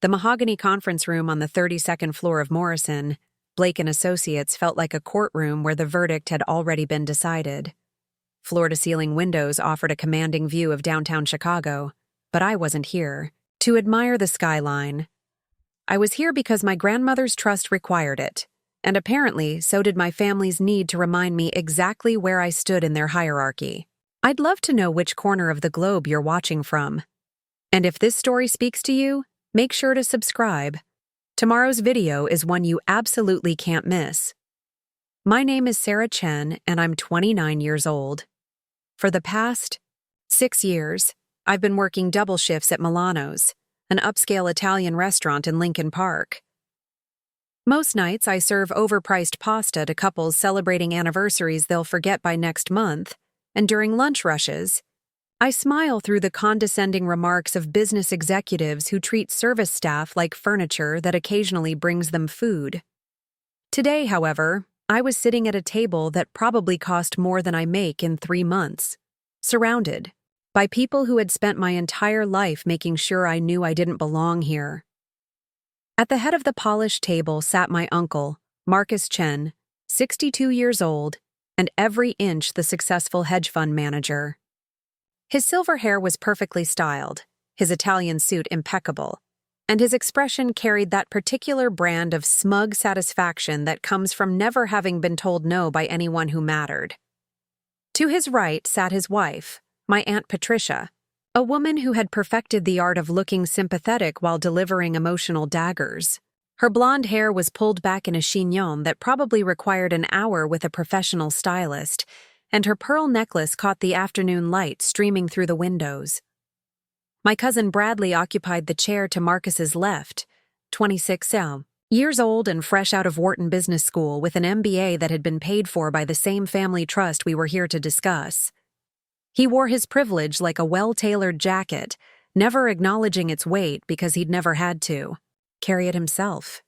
The mahogany conference room on the 32nd floor of Morrison, Blake and Associates, felt like a courtroom where the verdict had already been decided. Floor-to-ceiling windows offered a commanding view of downtown Chicago, but I wasn't here to admire the skyline. I was here because my grandmother's trust required it, and apparently so did my family's need to remind me exactly where I stood in their hierarchy. I'd love to know which corner of the globe you're watching from. And if this story speaks to you, make sure to subscribe. Tomorrow's video is one you absolutely can't miss. My name is Sarah Chen, and I'm 29 years old. For the past 6 years, I've been working double shifts at Milano's, an upscale Italian restaurant in Lincoln Park. Most nights, I serve overpriced pasta to couples celebrating anniversaries they'll forget by next month, and during lunch rushes, I smile through the condescending remarks of business executives who treat service staff like furniture that occasionally brings them food. Today, however, I was sitting at a table that probably cost more than I make in 3 months, surrounded by people who had spent my entire life making sure I knew I didn't belong here. At the head of the polished table sat my uncle, Marcus Chen, 62 years old, and every inch the successful hedge fund manager. His silver hair was perfectly styled, his Italian suit impeccable, and his expression carried that particular brand of smug satisfaction that comes from never having been told no by anyone who mattered. To his right sat his wife, my Aunt Patricia, a woman who had perfected the art of looking sympathetic while delivering emotional daggers. Her blonde hair was pulled back in a chignon that probably required an hour with a professional stylist, and her pearl necklace caught the afternoon light streaming through the windows. My cousin Bradley occupied the chair to Marcus's left, 26 years old and fresh out of Wharton Business School with an MBA that had been paid for by the same family trust we were here to discuss. He wore his privilege like a well-tailored jacket, never acknowledging its weight because he'd never had to carry it himself.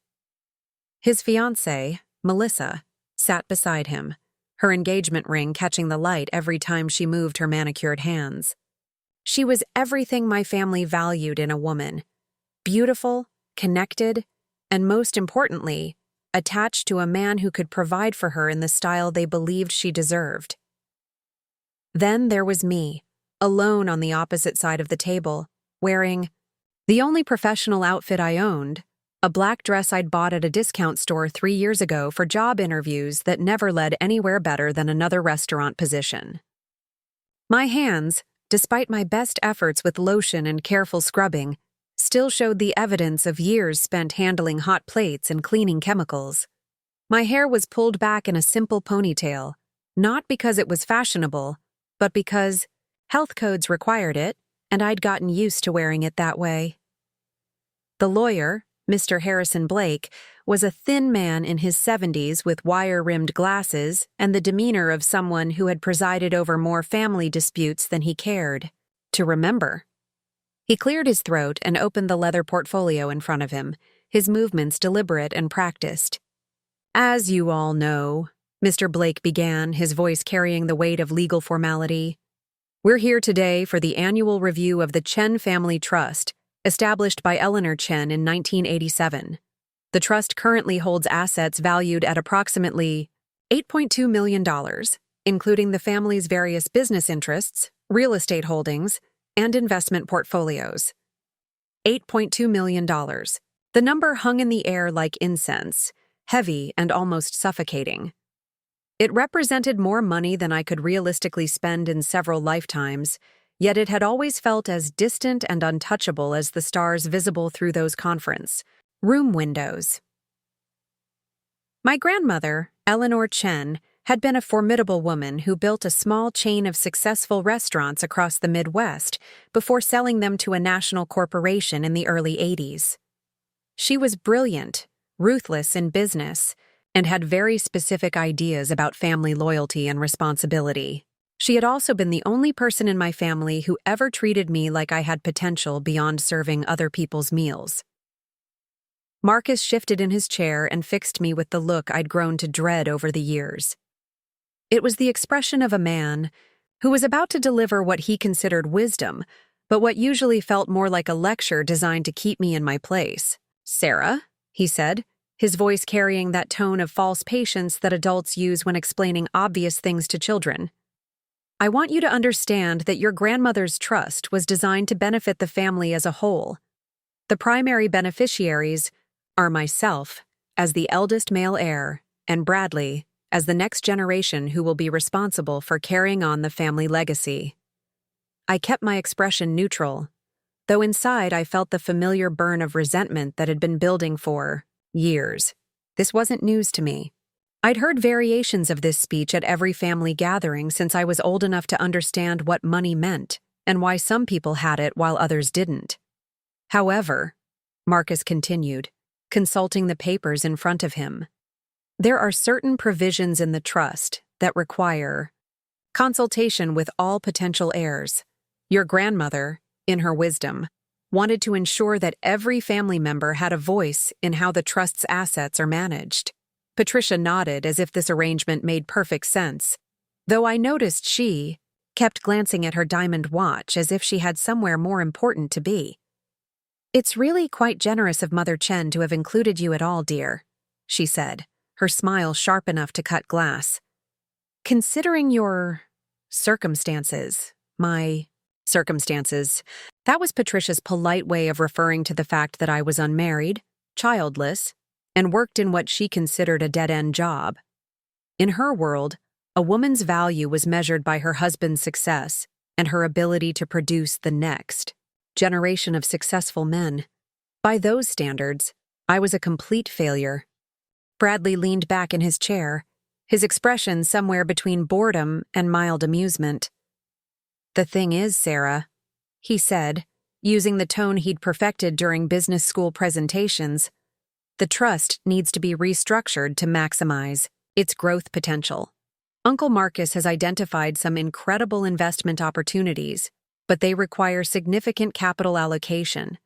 His fiancée, Melissa, sat beside him, her engagement ring catching the light every time she moved her manicured hands. She was everything my family valued in a woman: beautiful, connected, and most importantly, attached to a man who could provide for her in the style they believed she deserved. Then there was me, alone on the opposite side of the table, wearing the only professional outfit I owned, a black dress I'd bought at a discount store 3 years ago for job interviews that never led anywhere better than another restaurant position. My hands, despite my best efforts with lotion and careful scrubbing, still showed the evidence of years spent handling hot plates and cleaning chemicals. My hair was pulled back in a simple ponytail, not because it was fashionable, but because health codes required it, and I'd gotten used to wearing it that way. The lawyer, Mr. Harrison Blake, was a thin man in his 70s with wire-rimmed glasses and the demeanor of someone who had presided over more family disputes than he cared to remember. He cleared his throat and opened the leather portfolio in front of him, his movements deliberate and practiced. "As you all know," Mr. Blake began, his voice carrying the weight of legal formality, "we're here today for the annual review of the Chen Family Trust, established by Eleanor Chen in 1987. The trust currently holds assets valued at approximately $8.2 million, including the family's various business interests, real estate holdings, and investment portfolios. $8.2 million. The number hung in the air like incense, heavy and almost suffocating. It represented more money than I could realistically spend in several lifetimes, yet it had always felt as distant and untouchable as the stars visible through those conference room windows. My grandmother, Eleanor Chen, had been a formidable woman who built a small chain of successful restaurants across the Midwest before selling them to a national corporation in the early 80s. She was brilliant, ruthless in business, and had very specific ideas about family loyalty and responsibility. She had also been the only person in my family who ever treated me like I had potential beyond serving other people's meals. Marcus shifted in his chair and fixed me with the look I'd grown to dread over the years. It was the expression of a man who was about to deliver what he considered wisdom, but what usually felt more like a lecture designed to keep me in my place. "Sarah," he said, his voice carrying that tone of false patience that adults use when explaining obvious things to children. "I want you to understand that your grandmother's trust was designed to benefit the family as a whole. The primary beneficiaries are myself, as the eldest male heir, and Bradley, as the next generation who will be responsible for carrying on the family legacy." I kept my expression neutral, though inside I felt the familiar burn of resentment that had been building for years. This wasn't news to me. I'd heard variations of this speech at every family gathering since I was old enough to understand what money meant and why some people had it while others didn't. "However," Marcus continued, consulting the papers in front of him, "there are certain provisions in the trust that require consultation with all potential heirs. Your grandmother, in her wisdom, wanted to ensure that every family member had a voice in how the trust's assets are managed." Patricia nodded as if this arrangement made perfect sense, though I noticed she kept glancing at her diamond watch as if she had somewhere more important to be. "It's really quite generous of Mother Chen to have included you at all, dear," she said, her smile sharp enough to cut glass. "Considering your circumstances, my circumstances," that was Patricia's polite way of referring to the fact that I was unmarried, childless, and worked in what she considered a dead-end job. In her world, a woman's value was measured by her husband's success and her ability to produce the next generation of successful men. By those standards, I was a complete failure. Bradley leaned back in his chair, his expression somewhere between boredom and mild amusement. "The thing is, Sarah," he said, using the tone he'd perfected during business school presentations, "the trust needs to be restructured to maximize its growth potential. Uncle Marcus has identified some incredible investment opportunities, but they require significant capital allocation.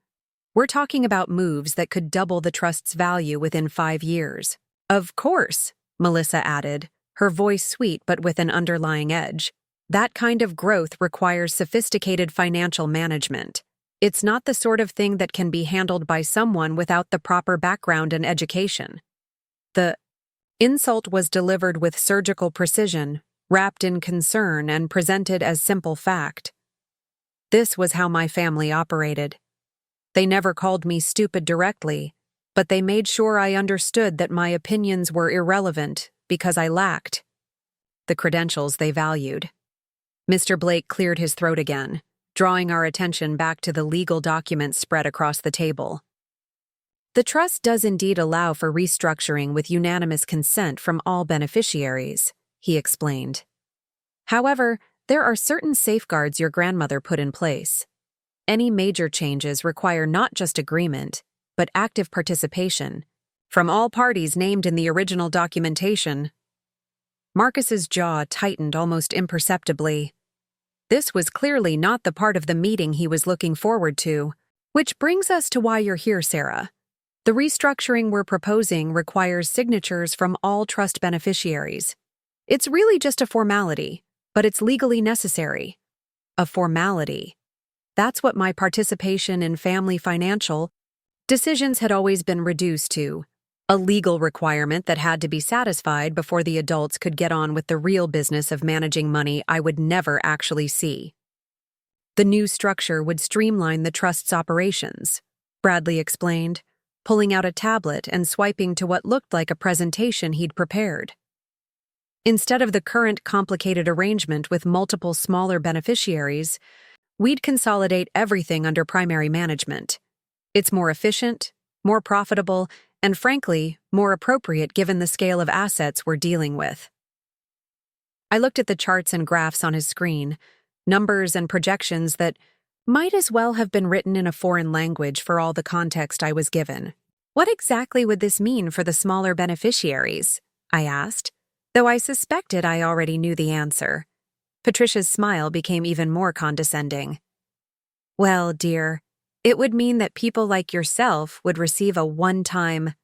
We're talking about moves that could double the trust's value within 5 years. "Of course," Melissa added, her voice sweet but with an underlying edge. "That kind of growth requires sophisticated financial management. It's not the sort of thing that can be handled by someone without the proper background and education." The insult was delivered with surgical precision, wrapped in concern and presented as simple fact. This was how my family operated. They never called me stupid directly, but they made sure I understood that my opinions were irrelevant because I lacked the credentials they valued. Mr. Blake cleared his throat again, drawing our attention back to the legal documents spread across the table. "The trust does indeed allow for restructuring with unanimous consent from all beneficiaries," he explained. "However, there are certain safeguards your grandmother put in place. Any major changes require not just agreement, but active participation from all parties named in the original documentation." Marcus's jaw tightened almost imperceptibly. This was clearly not the part of the meeting he was looking forward to. "Which brings us to why you're here, Sarah. The restructuring we're proposing requires signatures from all trust beneficiaries. It's really just a formality, but it's legally necessary." A formality. That's what my participation in family financial decisions had always been reduced to. A legal requirement that had to be satisfied before the adults could get on with the real business of managing money I would never actually see. "The new structure would streamline the trust's operations," Bradley explained, pulling out a tablet and swiping to what looked like a presentation he'd prepared. "Instead of the current complicated arrangement with multiple smaller beneficiaries, we'd consolidate everything under primary management. It's more efficient, more profitable, and frankly, more appropriate given the scale of assets we're dealing with." I looked at the charts and graphs on his screen, numbers and projections that might as well have been written in a foreign language for all the context I was given. "What exactly would this mean for the smaller beneficiaries?" I asked, though I suspected I already knew the answer. Patricia's smile became even more condescending. "Well, dear, it would mean that people like yourself would receive a one-time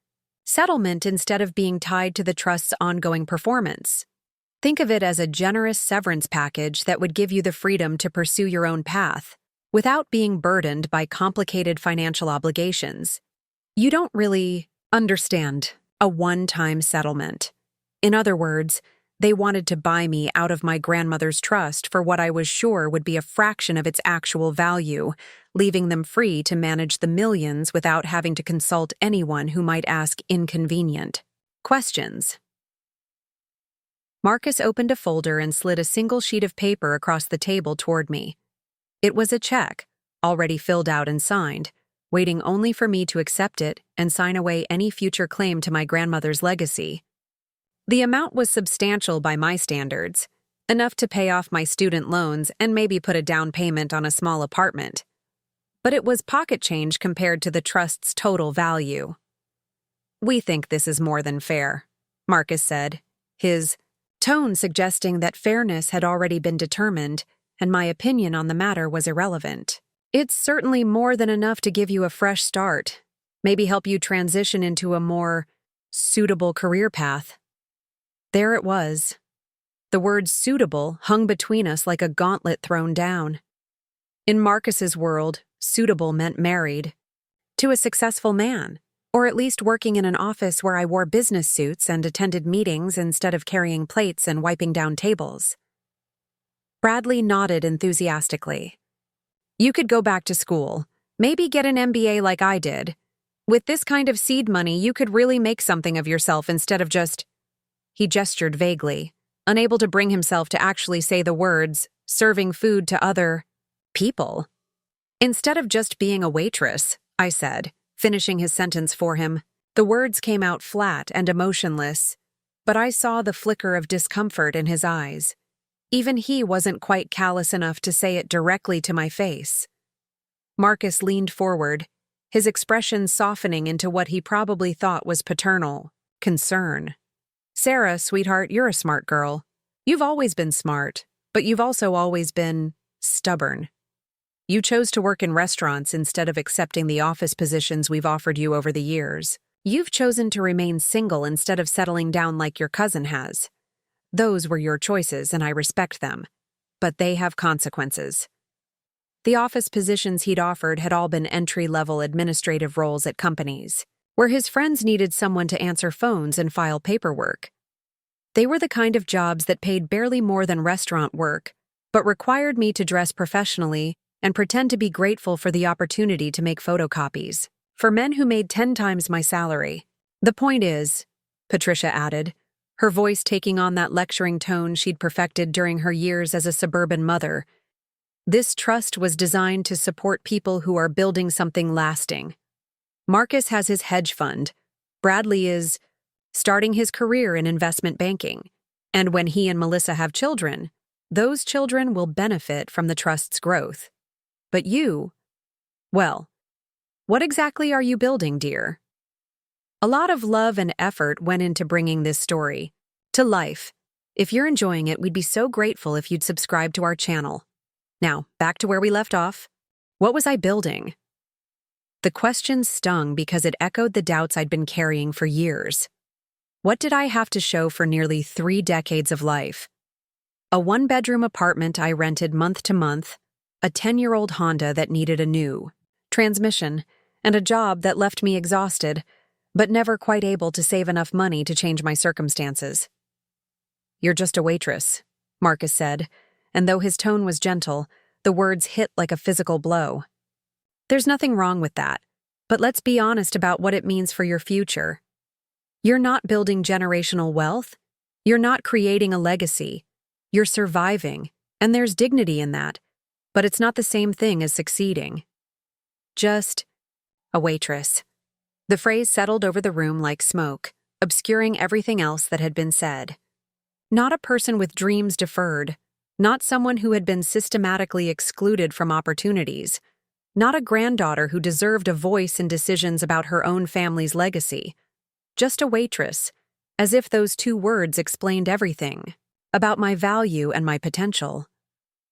settlement instead of being tied to the trust's ongoing performance. Think of it as a generous severance package that would give you the freedom to pursue your own path, without being burdened by complicated financial obligations. You don't really understand a one-time settlement. In other words, they wanted to buy me out of my grandmother's trust for what I was sure would be a fraction of its actual value, leaving them free to manage the millions without having to consult anyone who might ask inconvenient questions. Marcus opened a folder and slid a single sheet of paper across the table toward me. It was a check, already filled out and signed, waiting only for me to accept it and sign away any future claim to my grandmother's legacy. The amount was substantial by my standards, enough to pay off my student loans and maybe put a down payment on a small apartment. But it was pocket change compared to the trust's total value. "We think this is more than fair," Marcus said, his tone suggesting that fairness had already been determined and my opinion on the matter was irrelevant. "It's certainly more than enough to give you a fresh start, maybe help you transition into a more suitable career path." There it was. The word suitable hung between us like a gauntlet thrown down. In Marcus's world, suitable meant married to a successful man, or at least working in an office where I wore business suits and attended meetings instead of carrying plates and wiping down tables. Bradley nodded enthusiastically. "You could go back to school, maybe get an MBA like I did. With this kind of seed money, you could really make something of yourself instead of just—" He gestured vaguely, unable to bring himself to actually say the words, "serving food to other people." "Instead of just being a waitress," I said, finishing his sentence for him. The words came out flat and emotionless, but I saw the flicker of discomfort in his eyes. Even he wasn't quite callous enough to say it directly to my face. Marcus leaned forward, his expression softening into what he probably thought was paternal concern. "Sarah, sweetheart, you're a smart girl. You've always been smart, but you've also always been stubborn. You chose to work in restaurants instead of accepting the office positions we've offered you over the years. You've chosen to remain single instead of settling down like your cousin has. Those were your choices, and I respect them. But they have consequences." The office positions he'd offered had all been entry-level administrative roles at companies, where his friends needed someone to answer phones and file paperwork. They were the kind of jobs that paid barely more than restaurant work, but required me to dress professionally and pretend to be grateful for the opportunity to make photocopies, for men who made 10 times my salary. "The point is," Patricia added, her voice taking on that lecturing tone she'd perfected during her years as a suburban mother, "this trust was designed to support people who are building something lasting. Marcus has his hedge fund. Bradley is starting his career in investment banking. And when he and Melissa have children, those children will benefit from the trust's growth. But you, well, what exactly are you building, dear?" A lot of love and effort went into bringing this story to life. If you're enjoying it, we'd be so grateful if you'd subscribe to our channel. Now, back to where we left off. What was I building? The question stung because it echoed the doubts I'd been carrying for years. What did I have to show for nearly 3 decades of life? A 1-bedroom apartment I rented month to month, a 10-year-old Honda that needed a new transmission, and a job that left me exhausted, but never quite able to save enough money to change my circumstances. "You're just a waitress," Marcus said, and though his tone was gentle, the words hit like a physical blow. "There's nothing wrong with that, but let's be honest about what it means for your future. You're not building generational wealth. You're not creating a legacy. You're surviving, and there's dignity in that, but it's not the same thing as succeeding. Just a waitress." The phrase settled over the room like smoke, obscuring everything else that had been said. Not a person with dreams deferred, not someone who had been systematically excluded from opportunities, not a granddaughter who deserved a voice in decisions about her own family's legacy. Just a waitress, as if those 2 words explained everything about my value and my potential.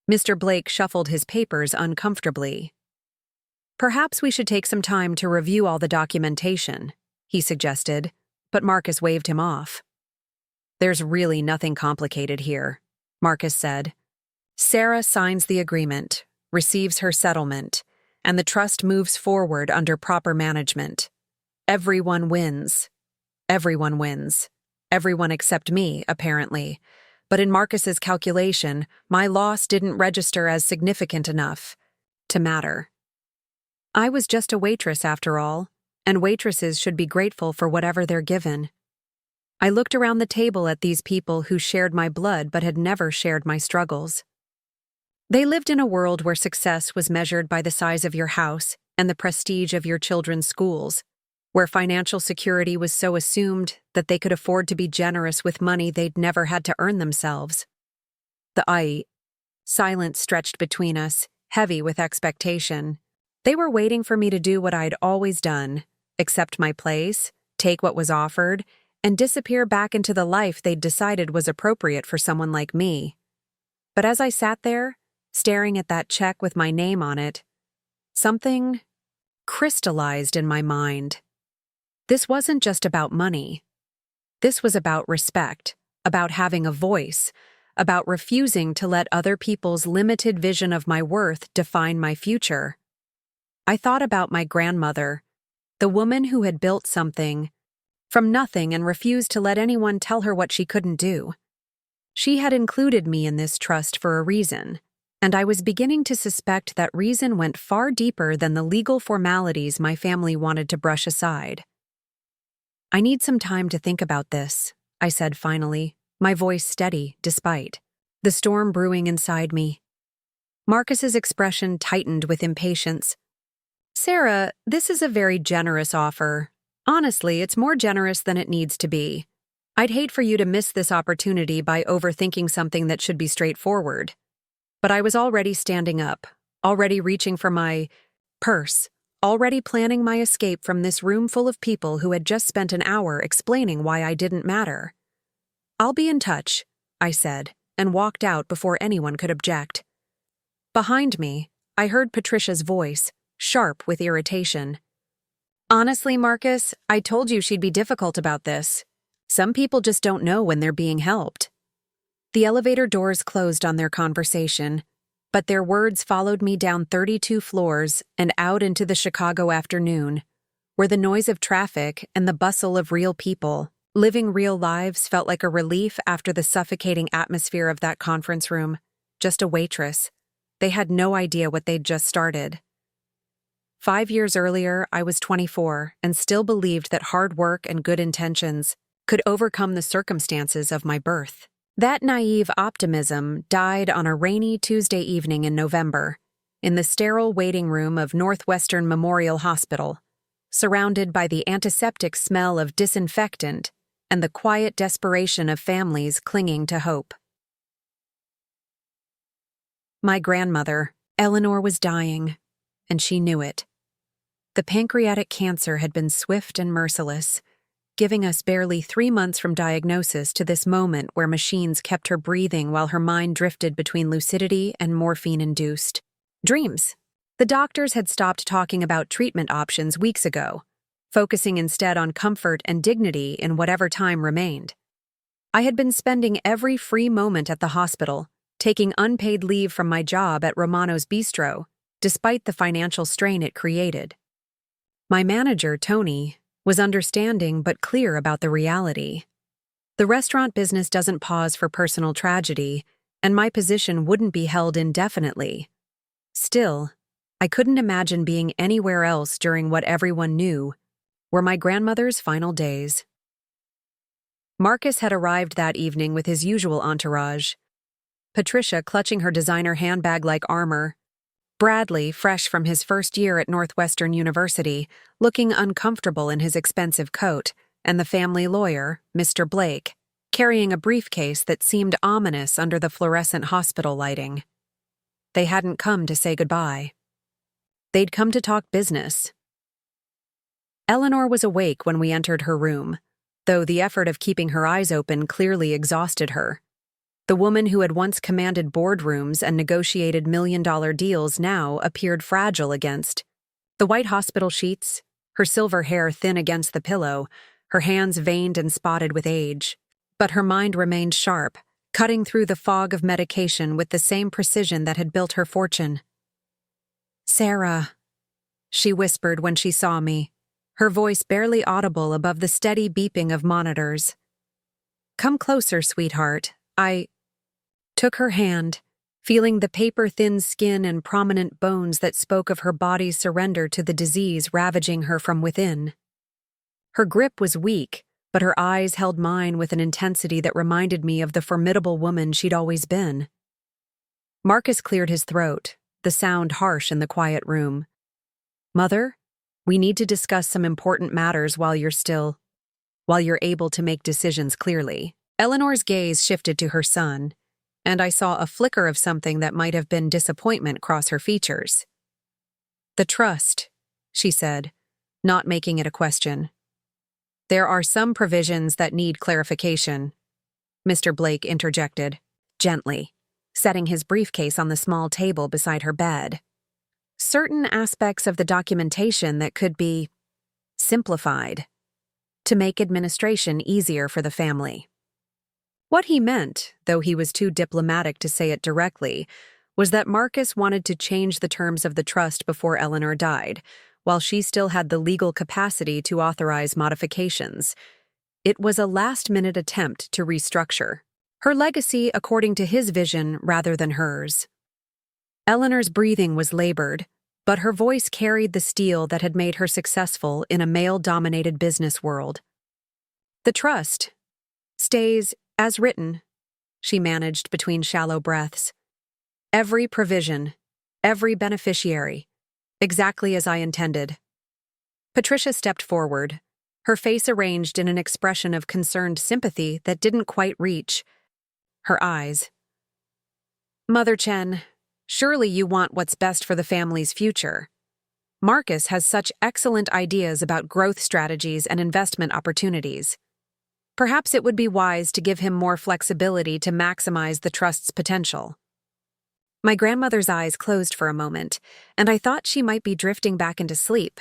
Mr. Blake shuffled his papers uncomfortably. "Perhaps we should take some time to review all the documentation," he suggested, but Marcus waved him off. "There's really nothing complicated here," Marcus said. "Sarah signs the agreement. receives her settlement, and the trust moves forward under proper management. Everyone wins. Everyone wins. Everyone except me, apparently. But in Marcus's calculation, my loss didn't register as significant enough to matter. I was just a waitress after all, and waitresses should be grateful for whatever they're given. I looked around the table at these people who shared my blood but had never shared my struggles. They lived in a world where success was measured by the size of your house and the prestige of your children's schools, where financial security was so assumed that they could afford to be generous with money they'd never had to earn themselves. The silence stretched between us, heavy with expectation. They were waiting for me to do what I'd always done, accept my place, take what was offered, and disappear back into the life they'd decided was appropriate for someone like me. But as I sat there, staring at that check with my name on it, something crystallized in my mind. This wasn't just about money. This was about respect, about having a voice, about refusing to let other people's limited vision of my worth define my future. I thought about my grandmother, the woman who had built something from nothing and refused to let anyone tell her what she couldn't do. She had included me in this trust for a reason, and I was beginning to suspect that reason went far deeper than the legal formalities my family wanted to brush aside. "I need some time to think about this," I said finally, my voice steady despite the storm brewing inside me. Marcus's expression tightened with impatience. "Sarah, this is a very generous offer. Honestly, it's more generous than it needs to be. I'd hate for you to miss this opportunity by overthinking something that should be straightforward." But I was already standing up, already reaching for my purse, already planning my escape from this room full of people who had just spent an hour explaining why I didn't matter. "I'll be in touch," I said, and walked out before anyone could object. Behind me, I heard Patricia's voice, sharp with irritation. "Honestly, Marcus, I told you she'd be difficult about this. Some people just don't know when they're being helped." The elevator doors closed on their conversation, but their words followed me down 32 floors and out into the Chicago afternoon, where the noise of traffic and the bustle of real people living real lives felt like a relief after the suffocating atmosphere of that conference room. Just a waitress. They had no idea what they'd just started. 5 years earlier, I was 24 and still believed that hard work and good intentions could overcome the circumstances of my birth. That naive optimism died on a rainy Tuesday evening in November, in the sterile waiting room of Northwestern Memorial Hospital, surrounded by the antiseptic smell of disinfectant and the quiet desperation of families clinging to hope. My grandmother, Eleanor, was dying, and she knew it. The pancreatic cancer had been swift and merciless, giving us barely 3 months from diagnosis to this moment where machines kept her breathing while her mind drifted between lucidity and morphine-induced dreams. The doctors had stopped talking about treatment options weeks ago, focusing instead on comfort and dignity in whatever time remained. I had been spending every free moment at the hospital, taking unpaid leave from my job at Romano's Bistro, despite the financial strain it created. My manager, Tony, was understanding but clear about the reality. The restaurant business doesn't pause for personal tragedy, and my position wouldn't be held indefinitely. Still, I couldn't imagine being anywhere else during what everyone knew were my grandmother's final days. Marcus had arrived that evening with his usual entourage. Patricia clutching her designer handbag like armor, Bradley, fresh from his first year at Northwestern University, looking uncomfortable in his expensive coat, and the family lawyer, Mr. Blake, carrying a briefcase that seemed ominous under the fluorescent hospital lighting. They hadn't come to say goodbye. They'd come to talk business. Eleanor was awake when we entered her room, though the effort of keeping her eyes open clearly exhausted her. The woman who had once commanded boardrooms and negotiated million-dollar deals now appeared fragile against the white hospital sheets, her silver hair thin against the pillow, her hands veined and spotted with age. But her mind remained sharp, cutting through the fog of medication with the same precision that had built her fortune. Sarah, she whispered when she saw me, her voice barely audible above the steady beeping of monitors. Come closer, sweetheart. I took her hand, feeling the paper-thin skin and prominent bones that spoke of her body's surrender to the disease ravaging her from within. Her grip was weak, but her eyes held mine with an intensity that reminded me of the formidable woman she'd always been. Marcus cleared his throat, the sound harsh in the quiet room. Mother, we need to discuss some important matters while you're able to make decisions clearly. Eleanor's gaze shifted to her son, and I saw a flicker of something that might have been disappointment cross her features. The trust, she said, not making it a question. There are some provisions that need clarification, Mr. Blake interjected, gently, setting his briefcase on the small table beside her bed. Certain aspects of the documentation that could be simplified to make administration easier for the family. What he meant, though he was too diplomatic to say it directly, was that Marcus wanted to change the terms of the trust before Eleanor died, while she still had the legal capacity to authorize modifications. It was a last-minute attempt to restructure her legacy according to his vision rather than hers. Eleanor's breathing was labored, but her voice carried the steel that had made her successful in a male-dominated business world. The trust stays as written, she managed between shallow breaths. Every provision, every beneficiary, exactly as I intended. Patricia stepped forward, her face arranged in an expression of concerned sympathy that didn't quite reach her eyes. Mother Chen, surely you want what's best for the family's future. Marcus has such excellent ideas about growth strategies and investment opportunities. Perhaps it would be wise to give him more flexibility to maximize the trust's potential. My grandmother's eyes closed for a moment, and I thought she might be drifting back into sleep.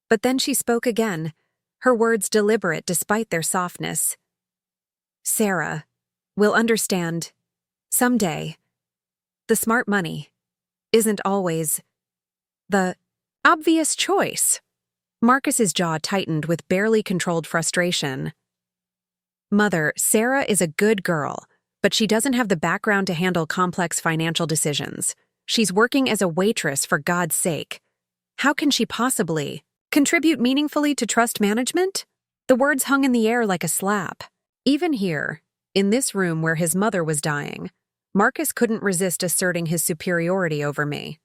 But then she spoke again, her words deliberate despite their softness. Sarah, we'll understand. Someday. The smart money isn't always the obvious choice. Marcus's jaw tightened with barely controlled frustration. Mother, Sarah is a good girl, but she doesn't have the background to handle complex financial decisions. She's working as a waitress, for God's sake. How can she possibly contribute meaningfully to trust management? The words hung in the air like a slap. Even here, in this room where his mother was dying, Marcus couldn't resist asserting his superiority over me.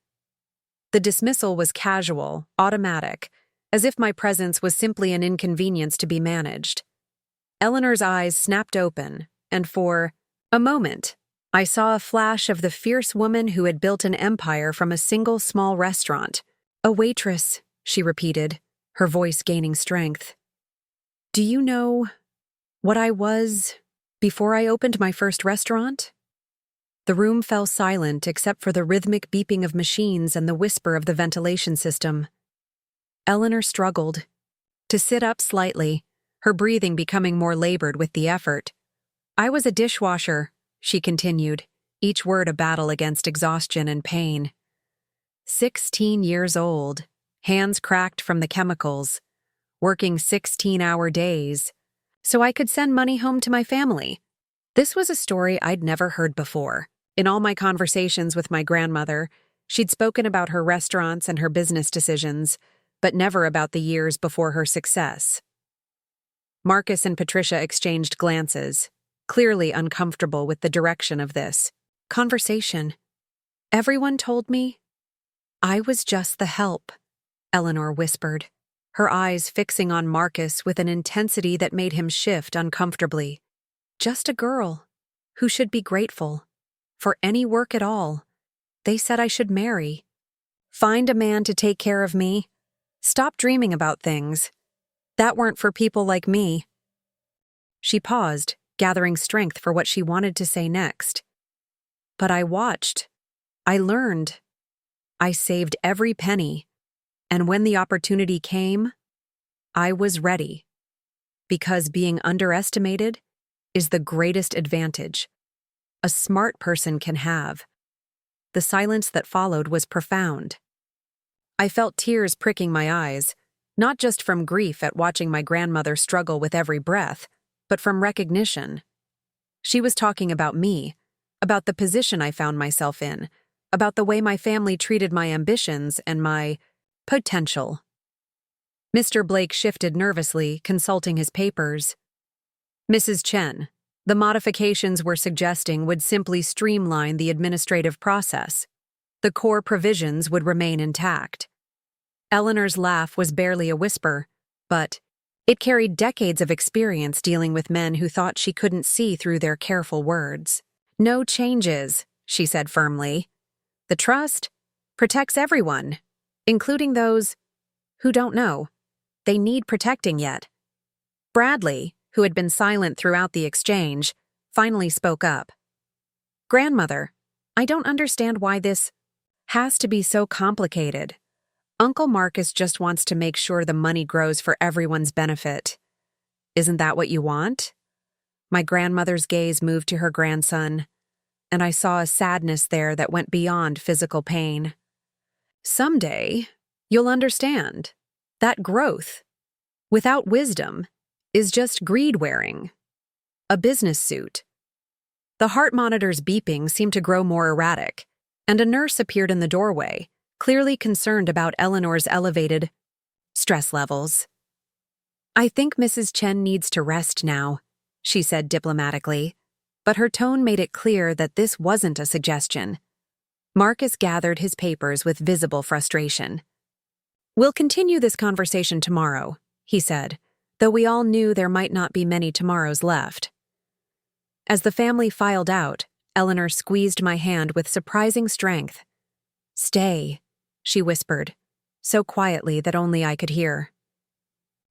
The dismissal was casual, automatic, as if my presence was simply an inconvenience to be managed. Eleanor's eyes snapped open, and for a moment, I saw a flash of the fierce woman who had built an empire from a single small restaurant. A waitress, she repeated, her voice gaining strength. Do you know what I was before I opened my first restaurant? The room fell silent except for the rhythmic beeping of machines and the whisper of the ventilation system. Eleanor struggled to sit up slightly, her breathing becoming more labored with the effort. I was a dishwasher, she continued, each word a battle against exhaustion and pain. 16 years old, hands cracked from the chemicals, working 16-hour days, so I could send money home to my family. This was a story I'd never heard before. In all my conversations with my grandmother, she'd spoken about her restaurants and her business decisions, but never about the years before her success. Marcus and Patricia exchanged glances, clearly uncomfortable with the direction of this conversation. Everyone told me I was just the help, Eleanor whispered, her eyes fixing on Marcus with an intensity that made him shift uncomfortably. Just a girl who should be grateful for any work at all. They said I should marry. Find a man to take care of me. Stop dreaming about things that weren't for people like me. She paused, gathering strength for what she wanted to say next. But I watched. I learned. I saved every penny. And when the opportunity came, I was ready. Because being underestimated is the greatest advantage a smart person can have. The silence that followed was profound. I felt tears pricking my eyes, not just from grief at watching my grandmother struggle with every breath, but from recognition. She was talking about me, about the position I found myself in, about the way my family treated my ambitions and my potential. Mr. Blake shifted nervously, consulting his papers. Mrs. Chen, the modifications we're suggesting would simply streamline the administrative process. The core provisions would remain intact. Eleanor's laugh was barely a whisper, but it carried decades of experience dealing with men who thought she couldn't see through their careful words. No changes, she said firmly. The trust protects everyone, including those who don't know they need protecting yet. Bradley, who had been silent throughout the exchange, finally spoke up. Grandmother, I don't understand why this has to be so complicated. Uncle Marcus just wants to make sure the money grows for everyone's benefit. Isn't that what you want? My grandmother's gaze moved to her grandson, and I saw a sadness there that went beyond physical pain. Someday, you'll understand that growth, without wisdom, is just greed wearing a business suit. The heart monitor's beeping seemed to grow more erratic, and a nurse appeared in the doorway, clearly concerned about Eleanor's elevated stress levels. I think Mrs. Chen needs to rest now, she said diplomatically, but her tone made it clear that this wasn't a suggestion. Marcus gathered his papers with visible frustration. We'll continue this conversation tomorrow, he said, though we all knew there might not be many tomorrows left. As the family filed out, Eleanor squeezed my hand with surprising strength. Stay, she whispered, so quietly that only I could hear.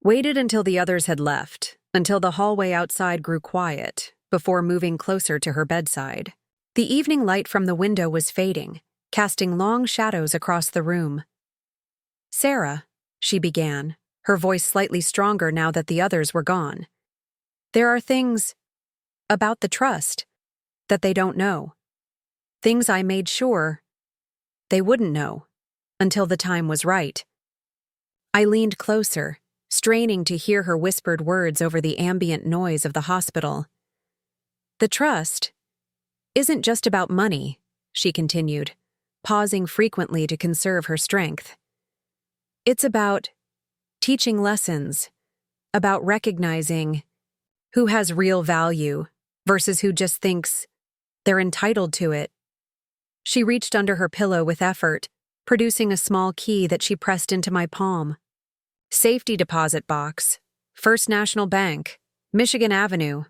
Waited until the others had left, until the hallway outside grew quiet, before moving closer to her bedside. The evening light from the window was fading, casting long shadows across the room. Sarah, she began, her voice slightly stronger now that the others were gone. There are things about the trust that they don't know. Things I made sure they wouldn't know until the time was right. I leaned closer, straining to hear her whispered words over the ambient noise of the hospital. The trust isn't just about money, she continued, pausing frequently to conserve her strength. It's about teaching lessons, about recognizing who has real value versus who just thinks they're entitled to it. She reached under her pillow with effort, producing a small key that she pressed into my palm. Safety deposit box, First National Bank, Michigan Avenue,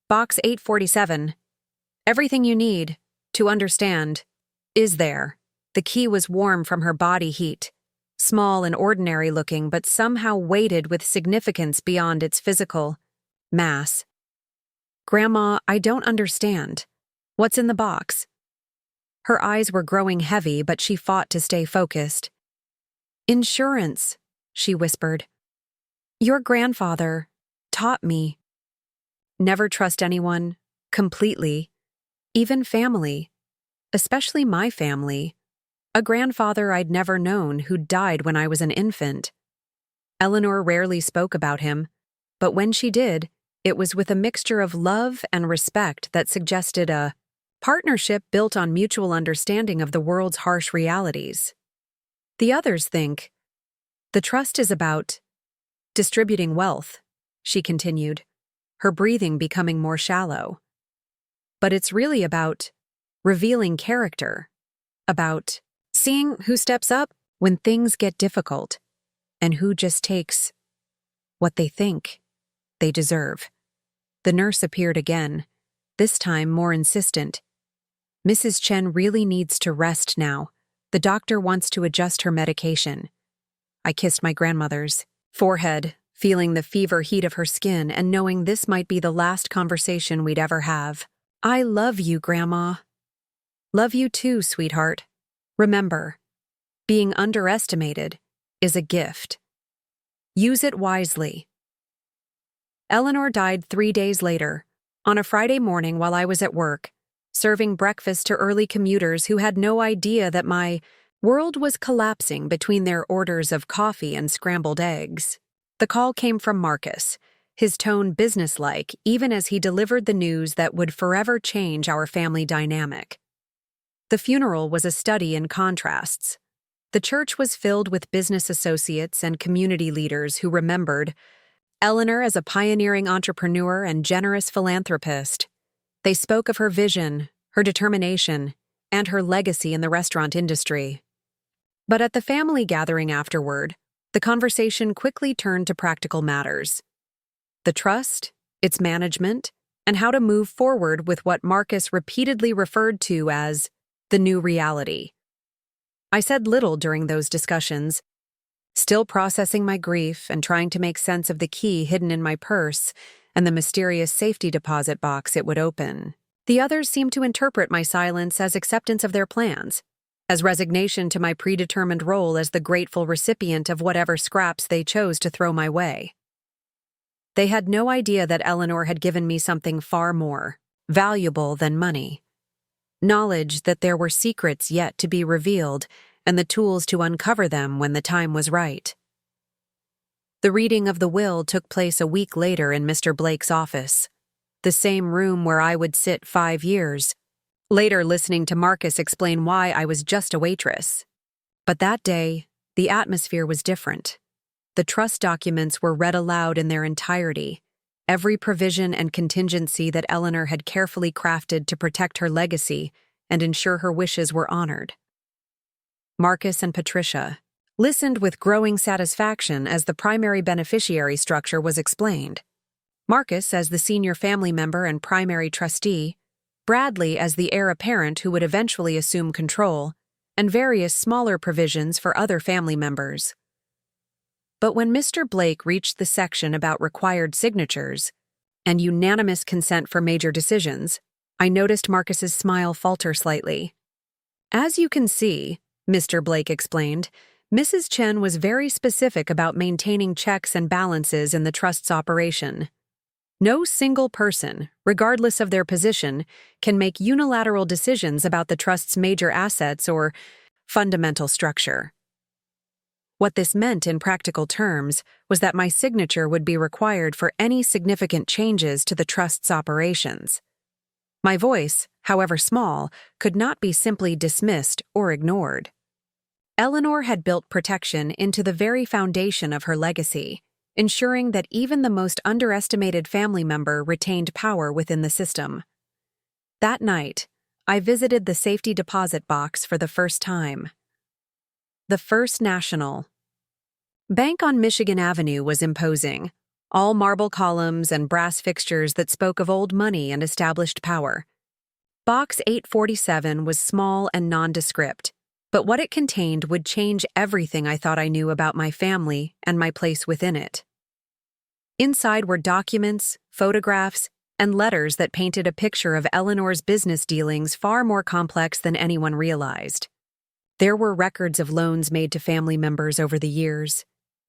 box 847. Everything you need to understand is there. The key was warm from her body heat, small and ordinary looking, but somehow weighted with significance beyond its physical mass. Grandma, I don't understand. What's in the box? Her eyes were growing heavy, but she fought to stay focused. Insurance, she whispered. Your grandfather taught me. Never trust anyone, completely, even family, especially my family. A grandfather I'd never known who died when I was an infant. Eleanor rarely spoke about him, but when she did, it was with a mixture of love and respect that suggested a partnership built on mutual understanding of the world's harsh realities. The others think the trust is about distributing wealth, she continued, her breathing becoming more shallow. But it's really about revealing character, about seeing who steps up when things get difficult, and who just takes what they think they deserve. The nurse appeared again, this time more insistent. Mrs. Chen really needs to rest now. The doctor wants to adjust her medication. I kissed my grandmother's forehead, feeling the fever heat of her skin and knowing this might be the last conversation we'd ever have. I love you, Grandma. Love you too, sweetheart. Remember, being underestimated is a gift. Use it wisely. Eleanor died 3 days later, on a Friday morning while I was at work, serving breakfast to early commuters who had no idea that my World was collapsing between their orders of coffee and scrambled eggs. The call came from Marcus, his tone businesslike even as he delivered the news that would forever change our family dynamic. The funeral was a study in contrasts. The church was filled with business associates and community leaders who remembered Eleanor as a pioneering entrepreneur and generous philanthropist. They spoke of her vision, her determination, and her legacy in the restaurant industry. But at the family gathering afterward, the conversation quickly turned to practical matters. The trust, its management, and how to move forward with what Marcus repeatedly referred to as the new reality. I said little during those discussions, still processing my grief and trying to make sense of the key hidden in my purse and the mysterious safety deposit box it would open. The others seemed to interpret my silence as acceptance of their plans, as resignation to my predetermined role as the grateful recipient of whatever scraps they chose to throw my way. They had no idea that Eleanor had given me something far more valuable than money. Knowledge that there were secrets yet to be revealed and the tools to uncover them when the time was right. The reading of the will took place a week later in Mr. Blake's office, the same room where I would sit 5 years, later listening to Marcus explain why I was just a waitress. But that day, the atmosphere was different. The trust documents were read aloud in their entirety, every provision and contingency that Eleanor had carefully crafted to protect her legacy and ensure her wishes were honored. Marcus and Patricia listened with growing satisfaction as the primary beneficiary structure was explained. Marcus as the senior family member and primary trustee, Bradley as the heir apparent who would eventually assume control, and various smaller provisions for other family members. But when Mr. Blake reached the section about required signatures and unanimous consent for major decisions, I noticed Marcus's smile falter slightly. As you can see, Mr. Blake explained, Mrs. Chen was very specific about maintaining checks and balances in the trust's operation. No single person, regardless of their position, can make unilateral decisions about the trust's major assets or fundamental structure. What this meant in practical terms was that my signature would be required for any significant changes to the trust's operations. My voice, however small, could not be simply dismissed or ignored. Eleanor had built protection into the very foundation of her legacy, ensuring that even the most underestimated family member retained power within the system. That night, I visited the safety deposit box for the first time. The First National Bank on Michigan Avenue was imposing, all marble columns and brass fixtures that spoke of old money and established power. Box 847 was small and nondescript, but what it contained would change everything I thought I knew about my family and my place within it. Inside were documents, photographs, and letters that painted a picture of Eleanor's business dealings far more complex than anyone realized. There were records of loans made to family members over the years,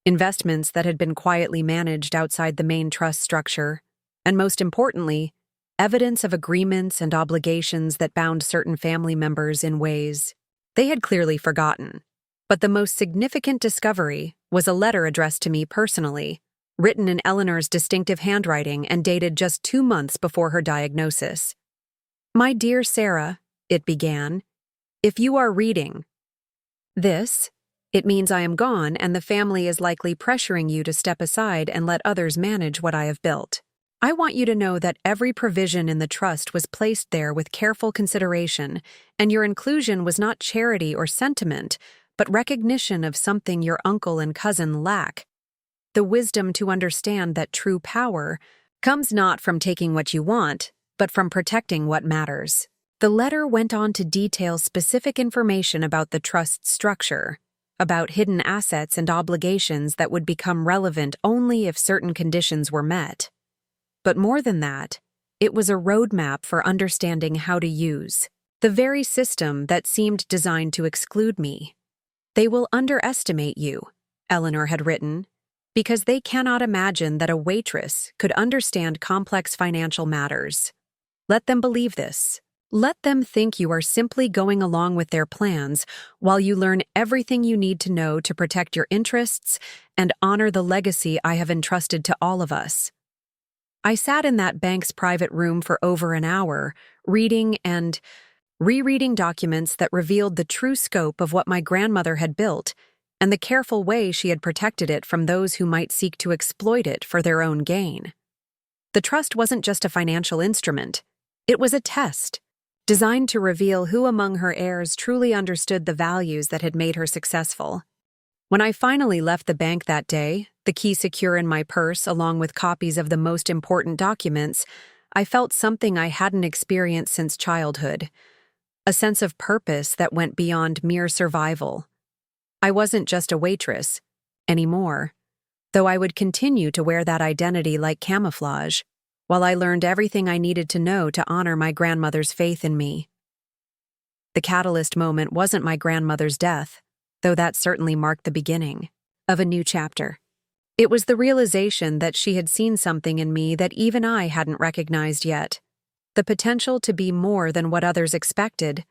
investments that had been quietly managed outside the main trust structure, and most importantly, evidence of agreements and obligations that bound certain family members in ways they had clearly forgotten. But the most significant discovery was a letter addressed to me personally, written in Eleanor's distinctive handwriting and dated just 2 months before her diagnosis. "My dear Sarah," it began, "if you are reading this, it means I am gone and the family is likely pressuring you to step aside and let others manage what I have built. I want you to know that every provision in the trust was placed there with careful consideration, and your inclusion was not charity or sentiment, but recognition of something your uncle and cousin lack. The wisdom to understand that true power comes not from taking what you want, but from protecting what matters." The letter went on to detail specific information about the trust's structure, about hidden assets and obligations that would become relevant only if certain conditions were met. But more than that, it was a roadmap for understanding how to use the very system that seemed designed to exclude me. "They will underestimate you," Eleanor had written, "because they cannot imagine that a waitress could understand complex financial matters. Let them believe this. Let them think you are simply going along with their plans while you learn everything you need to know to protect your interests and honor the legacy I have entrusted to all of us. I sat in that bank's private room for over an hour, reading and rereading documents that revealed the true scope of what my grandmother had built and the careful way she had protected it from those who might seek to exploit it for their own gain. The trust wasn't just a financial instrument, it was a test, designed to reveal who among her heirs truly understood the values that had made her successful. When I finally left the bank that day, the key secure in my purse along with copies of the most important documents, I felt something I hadn't experienced since childhood, a sense of purpose that went beyond mere survival. I wasn't just a waitress anymore, though I would continue to wear that identity like camouflage, while I learned everything I needed to know to honor my grandmother's faith in me. The catalyst moment wasn't my grandmother's death, though that certainly marked the beginning of a new chapter. It was the realization that she had seen something in me that even I hadn't recognized yet. The potential to be more than what others expected,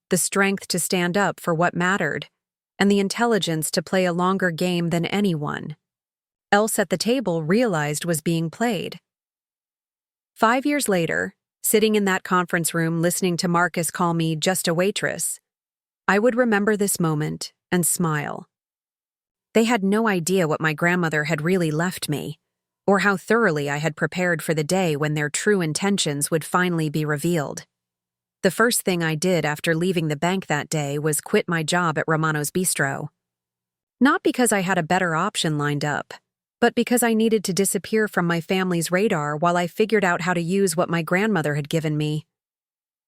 the strength to stand up for what mattered, and the intelligence to play a longer game than anyone else at the table realized was being played. 5 years later, sitting in that conference room listening to Marcus call me just a waitress, I would remember this moment and smile. They had no idea what my grandmother had really left me, or how thoroughly I had prepared for the day when their true intentions would finally be revealed. The first thing I did after leaving the bank that day was quit my job at Romano's Bistro. Not because I had a better option lined up, but because I needed to disappear from my family's radar while I figured out how to use what my grandmother had given me.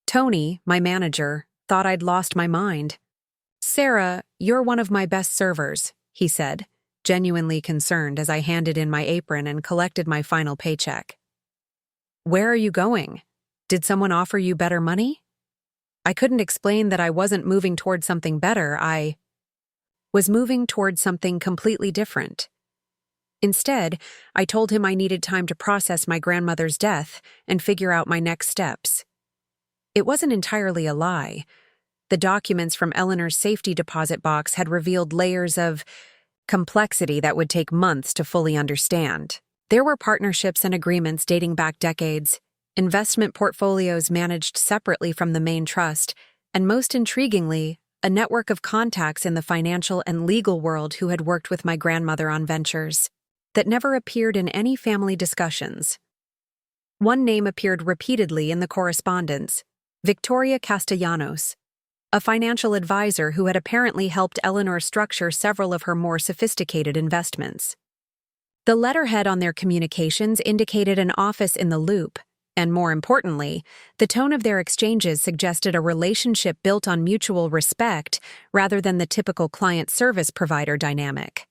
Tony, my manager, thought I'd lost my mind. "Sarah, you're one of my best servers," he said, genuinely concerned as I handed in my apron and collected my final paycheck. "Where are you going? Did someone offer you better money?" I couldn't explain that I wasn't moving toward something better. I was moving toward something completely different. Instead, I told him I needed time to process my grandmother's death and figure out my next steps. It wasn't entirely a lie. The documents from Eleanor's safety deposit box had revealed layers of complexity that would take months to fully understand. There were partnerships and agreements dating back decades, investment portfolios managed separately from the main trust, and most intriguingly, a network of contacts in the financial and legal world who had worked with my grandmother on ventures that never appeared in any family discussions. One name appeared repeatedly in the correspondence: Victoria Castellanos, a financial advisor who had apparently helped Eleanor structure several of her more sophisticated investments. The letterhead on their communications indicated an office in the loop, and more importantly, the tone of their exchanges suggested a relationship built on mutual respect rather than the typical client service provider dynamic.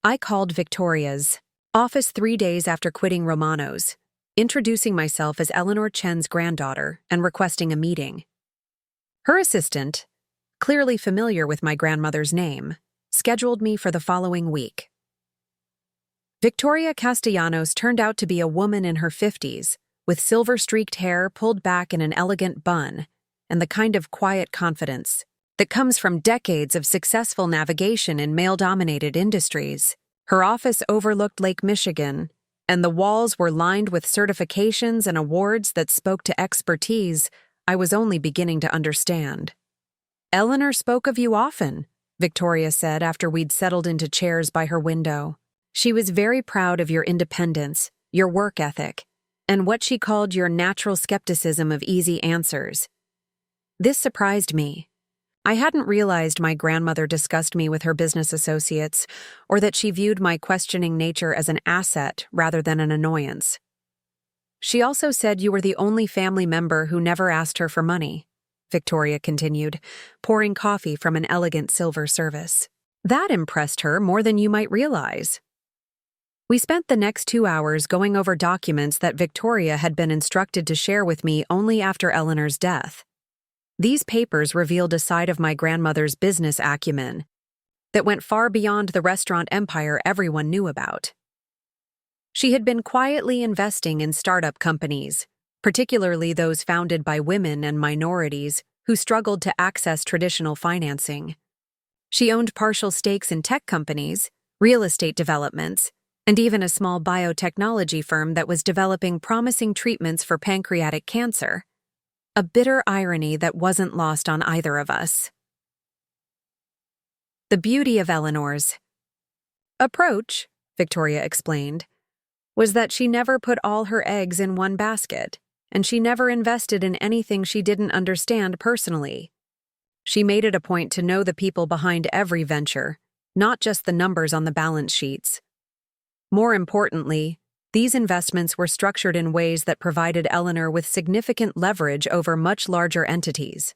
I called Victoria's office 3 days after quitting Romano's, introducing myself as Eleanor Chen's granddaughter and requesting a meeting. Her assistant, clearly familiar with my grandmother's name, scheduled me for the following week. Victoria Castellanos turned out to be a woman in her 50s, with silver-streaked hair pulled back in an elegant bun, and the kind of quiet confidence that comes from decades of successful navigation in male-dominated industries. Her office overlooked Lake Michigan, and the walls were lined with certifications and awards that spoke to expertise I was only beginning to understand. "Eleanor spoke of you often," Victoria said after we'd settled into chairs by her window. "She was very proud of your independence, your work ethic, and what she called your natural skepticism of easy answers." This surprised me. I hadn't realized my grandmother discussed me with her business associates, or that she viewed my questioning nature as an asset rather than an annoyance. "She also said you were the only family member who never asked her for money," Victoria continued, pouring coffee from an elegant silver service. "That impressed her more than you might realize." We spent the next 2 hours going over documents that Victoria had been instructed to share with me only after Eleanor's death. These papers revealed a side of my grandmother's business acumen that went far beyond the restaurant empire everyone knew about. She had been quietly investing in startup companies, particularly those founded by women and minorities who struggled to access traditional financing. She owned partial stakes in tech companies, real estate developments, and even a small biotechnology firm that was developing promising treatments for pancreatic cancer. A bitter irony that wasn't lost on either of us. The beauty of Eleanor's approach, Victoria explained, was that she never put all her eggs in one basket, and she never invested in anything she didn't understand personally. She made it a point to know the people behind every venture, not just the numbers on the balance sheets. More importantly, these investments were structured in ways that provided Eleanor with significant leverage over much larger entities.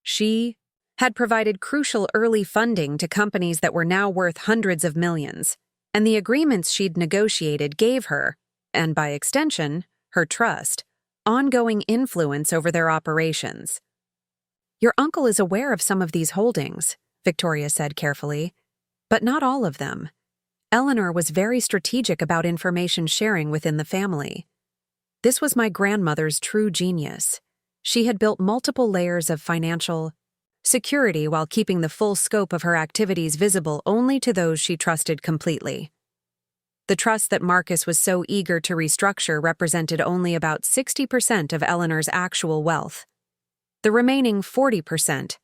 She had provided crucial early funding to companies that were now worth hundreds of millions, and the agreements she'd negotiated gave her, and by extension, her trust, ongoing influence over their operations. "Your uncle is aware of some of these holdings," Victoria said carefully, "but not all of them." Eleanor was very strategic about information sharing within the family. This was my grandmother's true genius. She had built multiple layers of financial security while keeping the full scope of her activities visible only to those she trusted completely. The trust that Marcus was so eager to restructure represented only about 60% of Eleanor's actual wealth. The remaining 40%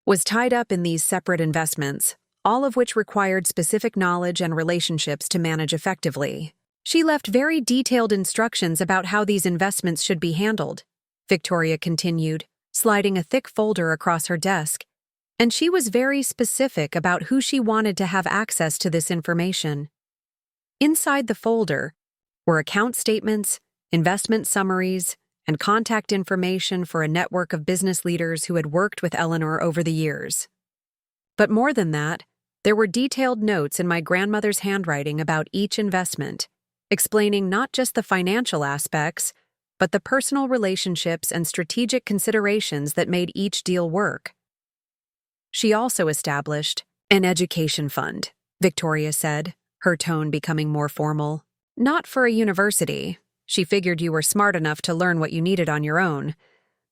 was tied up in these separate investments, all of which required specific knowledge and relationships to manage effectively. She left very detailed instructions about how these investments should be handled, Victoria continued, sliding a thick folder across her desk, and she was very specific about who she wanted to have access to this information. Inside the folder were account statements, investment summaries, and contact information for a network of business leaders who had worked with Eleanor over the years. But more than that, there were detailed notes in my grandmother's handwriting about each investment, explaining not just the financial aspects, but the personal relationships and strategic considerations that made each deal work. She also established an education fund, Victoria said, her tone becoming more formal. "Not for a university. She figured you were smart enough to learn what you needed on your own,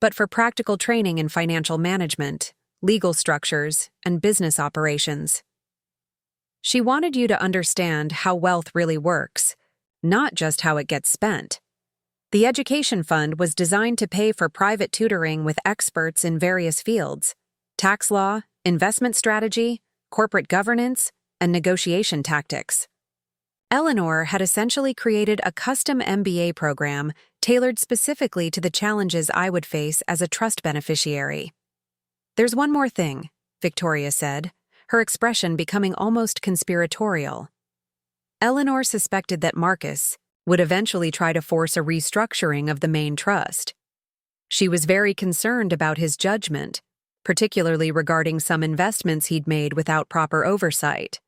but for practical training in financial management, legal structures, and business operations. She wanted you to understand how wealth really works, not just how it gets spent. The education fund was designed to pay for private tutoring with experts in various fields: tax law, investment strategy, corporate governance, and negotiation tactics. Eleanor had essentially created a custom MBA program tailored specifically to the challenges I would face as a trust beneficiary. "There's one more thing," Victoria said, her expression becoming almost conspiratorial. Eleanor suspected that Marcus would eventually try to force a restructuring of the main trust. She was very concerned about his judgment, particularly regarding some investments he'd made without proper oversight.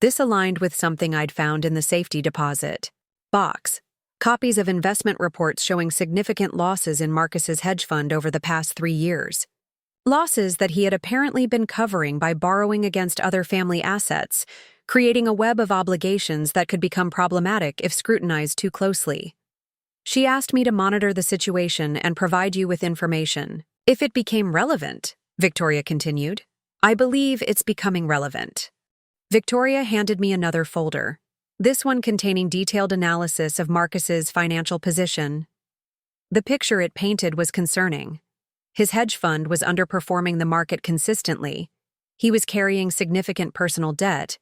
This aligned with something I'd found in the safety deposit box, copies of investment reports showing significant losses in Marcus's hedge fund over the past 3 years. Losses that he had apparently been covering by borrowing against other family assets, creating a web of obligations that could become problematic if scrutinized too closely. "She asked me to monitor the situation and provide you with information if it became relevant," Victoria continued. "I believe it's becoming relevant." Victoria handed me another folder, this one containing detailed analysis of Marcus's financial position. The picture it painted was concerning. His hedge fund was underperforming the market consistently, he was carrying significant personal debt,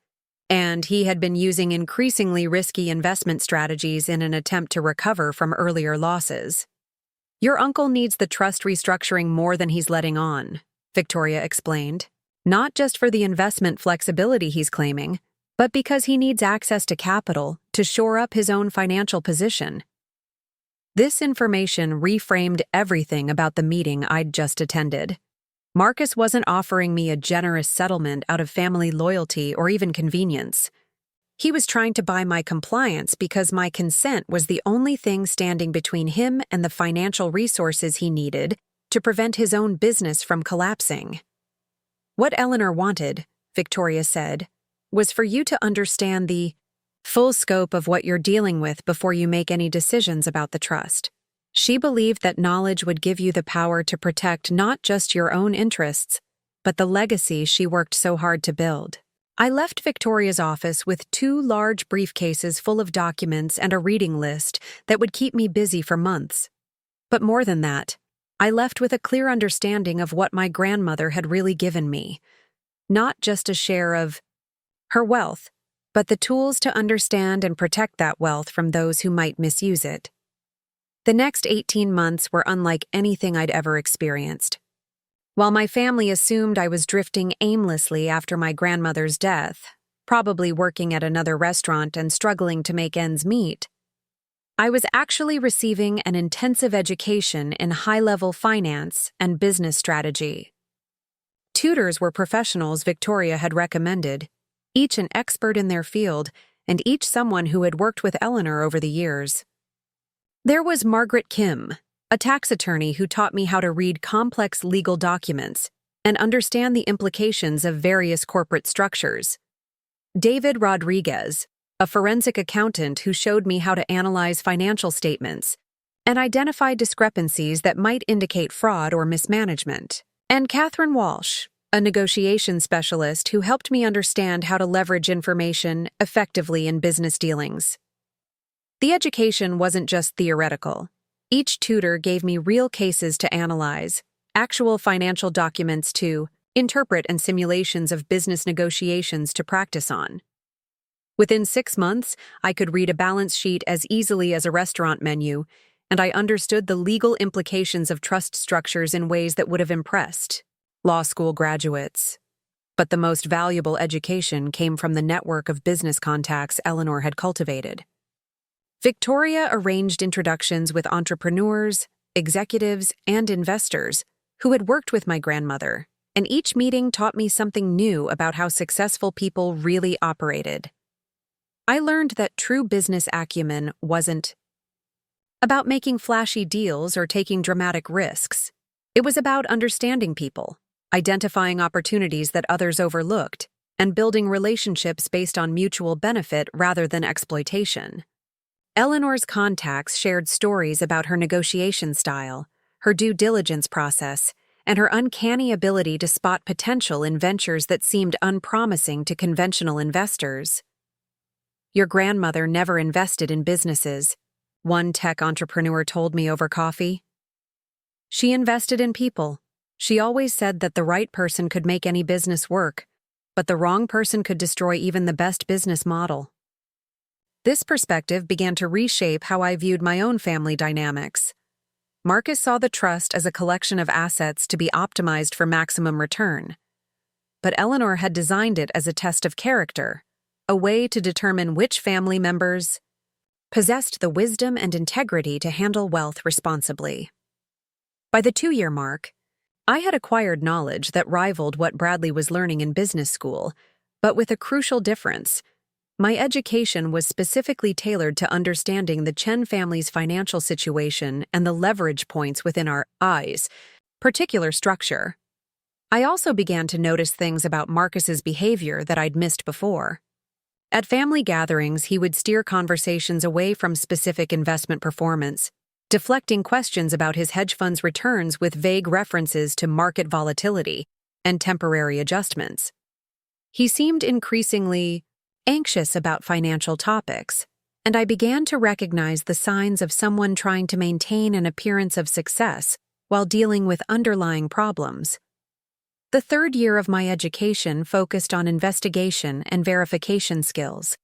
and he had been using increasingly risky investment strategies in an attempt to recover from earlier losses. "Your uncle needs the trust restructuring more than he's letting on," Victoria explained. "Not just for the investment flexibility he's claiming, but because he needs access to capital to shore up his own financial position." This information reframed everything about the meeting I'd just attended. Marcus wasn't offering me a generous settlement out of family loyalty or even convenience. He was trying to buy my compliance because my consent was the only thing standing between him and the financial resources he needed to prevent his own business from collapsing. "What Eleanor wanted," Victoria said, "was for you to understand the full scope of what you're dealing with before you make any decisions about the trust. She believed that knowledge would give you the power to protect not just your own interests, but the legacy she worked so hard to build. I left Victoria's office with 2 large briefcases full of documents and a reading list that would keep me busy for months. But more than that, I left with a clear understanding of what my grandmother had really given me. Not just a share of her wealth, but the tools to understand and protect that wealth from those who might misuse it. The next 18 months were unlike anything I'd ever experienced. While my family assumed I was drifting aimlessly after my grandmother's death, probably working at another restaurant and struggling to make ends meet, I was actually receiving an intensive education in high-level finance and business strategy. Tutors were professionals Victoria had recommended, each an expert in their field and each someone who had worked with Eleanor over the years. There was Margaret Kim, a tax attorney who taught me how to read complex legal documents and understand the implications of various corporate structures. David Rodriguez, a forensic accountant who showed me how to analyze financial statements and identify discrepancies that might indicate fraud or mismanagement. And Catherine Walsh, a negotiation specialist who helped me understand how to leverage information effectively in business dealings. The education wasn't just theoretical. Each tutor gave me real cases to analyze, actual financial documents to interpret, and simulations of business negotiations to practice on. Within 6 months, I could read a balance sheet as easily as a restaurant menu, and I understood the legal implications of trust structures in ways that would have impressed law school graduates. But the most valuable education came from the network of business contacts Eleanor had cultivated. Victoria arranged introductions with entrepreneurs, executives, and investors who had worked with my grandmother, and each meeting taught me something new about how successful people really operated. I learned that true business acumen wasn't about making flashy deals or taking dramatic risks. It was about understanding people, identifying opportunities that others overlooked, and building relationships based on mutual benefit rather than exploitation. Eleanor's contacts shared stories about her negotiation style, her due diligence process, and her uncanny ability to spot potential in ventures that seemed unpromising to conventional investors. "Your grandmother never invested in businesses," one tech entrepreneur told me over coffee. "She invested in people. She always said that the right person could make any business work, but the wrong person could destroy even the best business model." This perspective began to reshape how I viewed my own family dynamics. Marcus saw the trust as a collection of assets to be optimized for maximum return. But Eleanor had designed it as a test of character, a way to determine which family members possessed the wisdom and integrity to handle wealth responsibly. By the 2-year mark, I had acquired knowledge that rivaled what Bradley was learning in business school, but with a crucial difference. My education was specifically tailored to understanding the Chen family's financial situation and the leverage points within our particular structure. I also began to notice things about Marcus's behavior that I'd missed before. At family gatherings, he would steer conversations away from specific investment performance, deflecting questions about his hedge fund's returns with vague references to market volatility and temporary adjustments. He seemed increasingly anxious about financial topics, and I began to recognize the signs of someone trying to maintain an appearance of success while dealing with underlying problems. The 3rd year of my education focused on investigation and verification skills.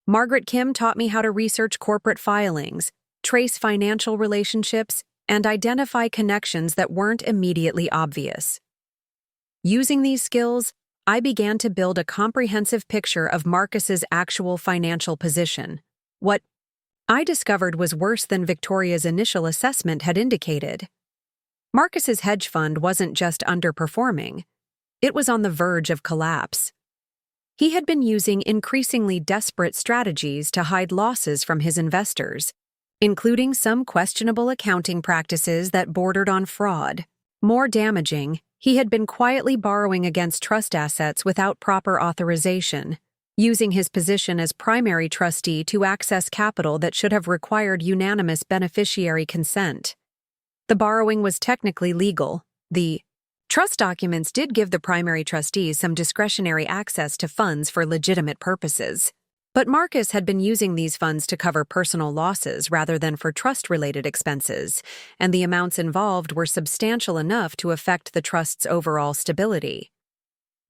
Margaret Kim taught me how to research corporate filings, trace financial relationships, and identify connections that weren't immediately obvious. Using these skills, I began to build a comprehensive picture of Marcus's actual financial position. What I discovered was worse than Victoria's initial assessment had indicated. Marcus's hedge fund wasn't just underperforming, it was on the verge of collapse. He had been using increasingly desperate strategies to hide losses from his investors, including some questionable accounting practices that bordered on fraud. More damaging, he had been quietly borrowing against trust assets without proper authorization, using his position as primary trustee to access capital that should have required unanimous beneficiary consent. The borrowing was technically legal. The trust documents did give the primary trustees some discretionary access to funds for legitimate purposes. But Marcus had been using these funds to cover personal losses rather than for trust-related expenses, and the amounts involved were substantial enough to affect the trust's overall stability.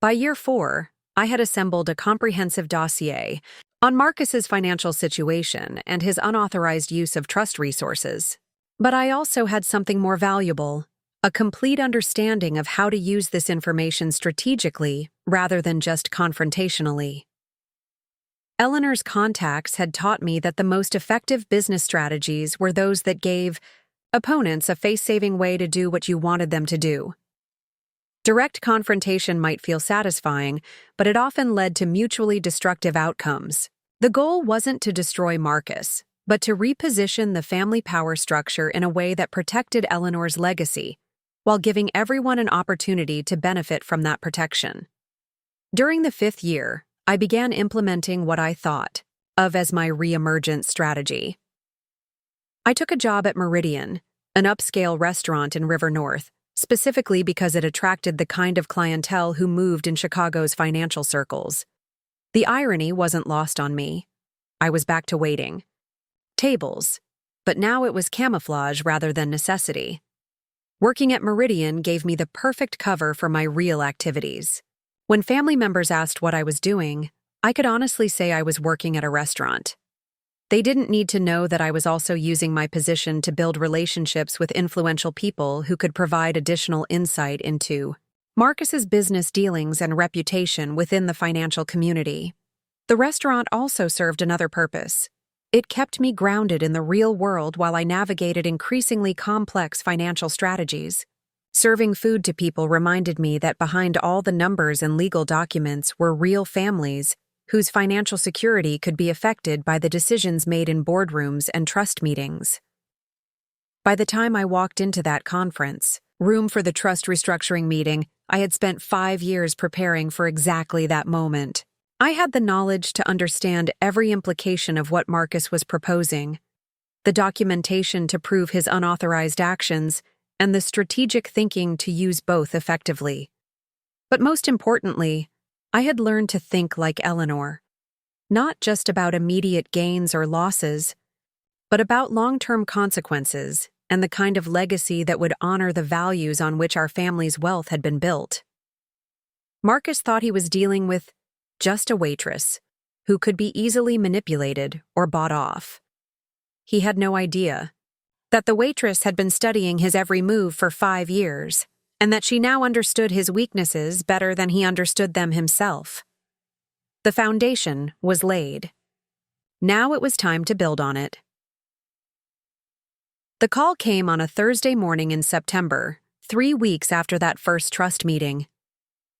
By year 4, I had assembled a comprehensive dossier on Marcus's financial situation and his unauthorized use of trust resources. But I also had something more valuable, a complete understanding of how to use this information strategically rather than just confrontationally. Eleanor's contacts had taught me that the most effective business strategies were those that gave opponents a face-saving way to do what you wanted them to do. Direct confrontation might feel satisfying, but it often led to mutually destructive outcomes. The goal wasn't to destroy Marcus, but to reposition the family power structure in a way that protected Eleanor's legacy, while giving everyone an opportunity to benefit from that protection. During the 5th year, I began implementing what I thought of as my re-emergence strategy. I took a job at Meridian, an upscale restaurant in River North, specifically because it attracted the kind of clientele who moved in Chicago's financial circles. The irony wasn't lost on me. I was back to waiting tables, but now it was camouflage rather than necessity. Working at Meridian gave me the perfect cover for my real activities. When family members asked what I was doing, I could honestly say I was working at a restaurant. They didn't need to know that I was also using my position to build relationships with influential people who could provide additional insight into Marcus's business dealings and reputation within the financial community. The restaurant also served another purpose. It kept me grounded in the real world while I navigated increasingly complex financial strategies. Serving food to people reminded me that behind all the numbers and legal documents were real families whose financial security could be affected by the decisions made in boardrooms and trust meetings. By the time I walked into that conference room for the trust restructuring meeting, I had spent 5 years preparing for exactly that moment. I had the knowledge to understand every implication of what Marcus was proposing, the documentation to prove his unauthorized actions, and the strategic thinking to use both effectively. But most importantly, I had learned to think like Eleanor, not just about immediate gains or losses, but about long-term consequences and the kind of legacy that would honor the values on which our family's wealth had been built. Marcus thought he was dealing with just a waitress who could be easily manipulated or bought off. He had no idea that the waitress had been studying his every move for 5 years, and that she now understood his weaknesses better than he understood them himself. The foundation was laid. Now it was time to build on it. The call came on a Thursday morning in September, 3 weeks after that first trust meeting.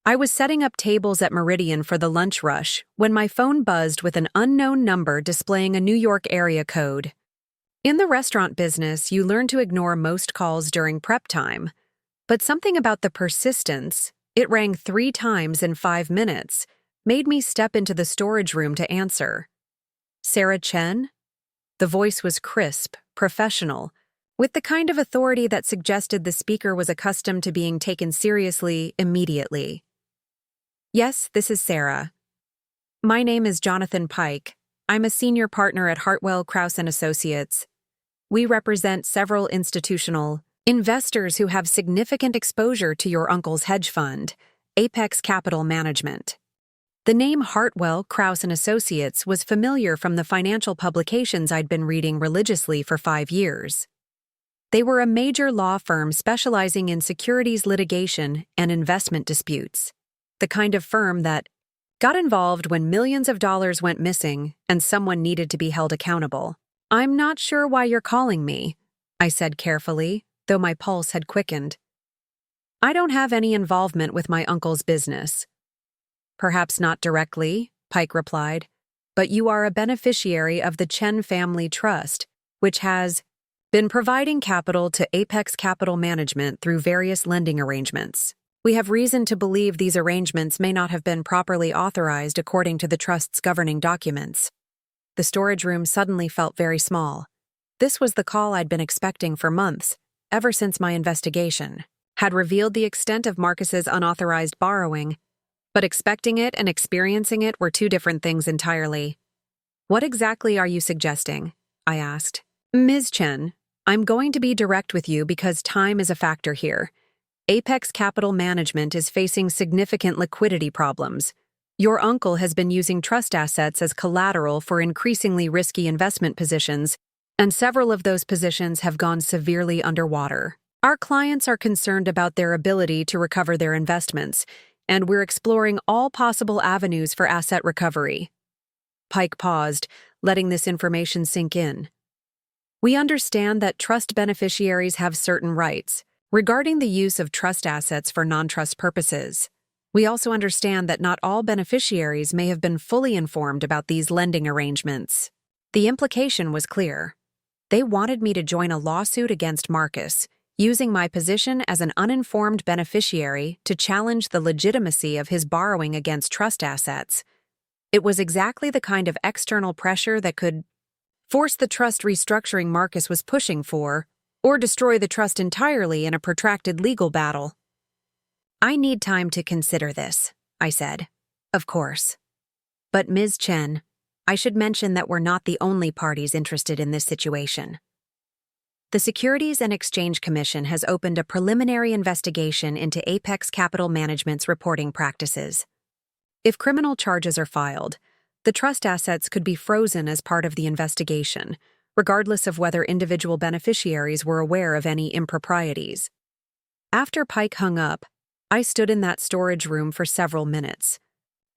I was setting up tables at Meridian for the lunch rush when my phone buzzed with an unknown number displaying a New York area code. In the restaurant business, you learn to ignore most calls during prep time, but something about the persistence, it rang 3 times in 5 minutes, made me step into the storage room to answer. Sarah Chen? The voice was crisp, professional, with the kind of authority that suggested the speaker was accustomed to being taken seriously immediately. Yes, this is Sarah. My name is Jonathan Pike. I'm a senior partner at Hartwell, Krause & Associates. We represent several institutional investors who have significant exposure to your uncle's hedge fund, Apex Capital Management. The name Hartwell, Krause & Associates was familiar from the financial publications I'd been reading religiously for 5 years. They were a major law firm specializing in securities litigation and investment disputes, the kind of firm that got involved when millions of dollars went missing and someone needed to be held accountable. I'm not sure why you're calling me, I said carefully, though my pulse had quickened. I don't have any involvement with my uncle's business. Perhaps not directly, Pike replied, but you are a beneficiary of the Chen Family Trust, which has been providing capital to Apex Capital Management through various lending arrangements. We have reason to believe these arrangements may not have been properly authorized according to the trust's governing documents. The storage room suddenly felt very small. This was the call I'd been expecting for months, ever since my investigation had revealed the extent of Marcus's unauthorized borrowing, but expecting it and experiencing it were two different things entirely. "What exactly are you suggesting?" I asked. "Ms. Chen, I'm going to be direct with you because time is a factor here. Apex Capital Management is facing significant liquidity problems. Your uncle has been using trust assets as collateral for increasingly risky investment positions, and several of those positions have gone severely underwater. Our clients are concerned about their ability to recover their investments, and we're exploring all possible avenues for asset recovery." Pike paused, letting this information sink in. "We understand that trust beneficiaries have certain rights regarding the use of trust assets for non-trust purposes. We also understand that not all beneficiaries may have been fully informed about these lending arrangements." The implication was clear. They wanted me to join a lawsuit against Marcus, using my position as an uninformed beneficiary to challenge the legitimacy of his borrowing against trust assets. It was exactly the kind of external pressure that could force the trust restructuring Marcus was pushing for, or destroy the trust entirely in a protracted legal battle. "I need time to consider this," I said. "Of course. But Ms. Chen, I should mention that we're not the only parties interested in this situation. The Securities and Exchange Commission has opened a preliminary investigation into Apex Capital Management's reporting practices. If criminal charges are filed, the trust assets could be frozen as part of the investigation, regardless of whether individual beneficiaries were aware of any improprieties." After Pike hung up, I stood in that storage room for several minutes.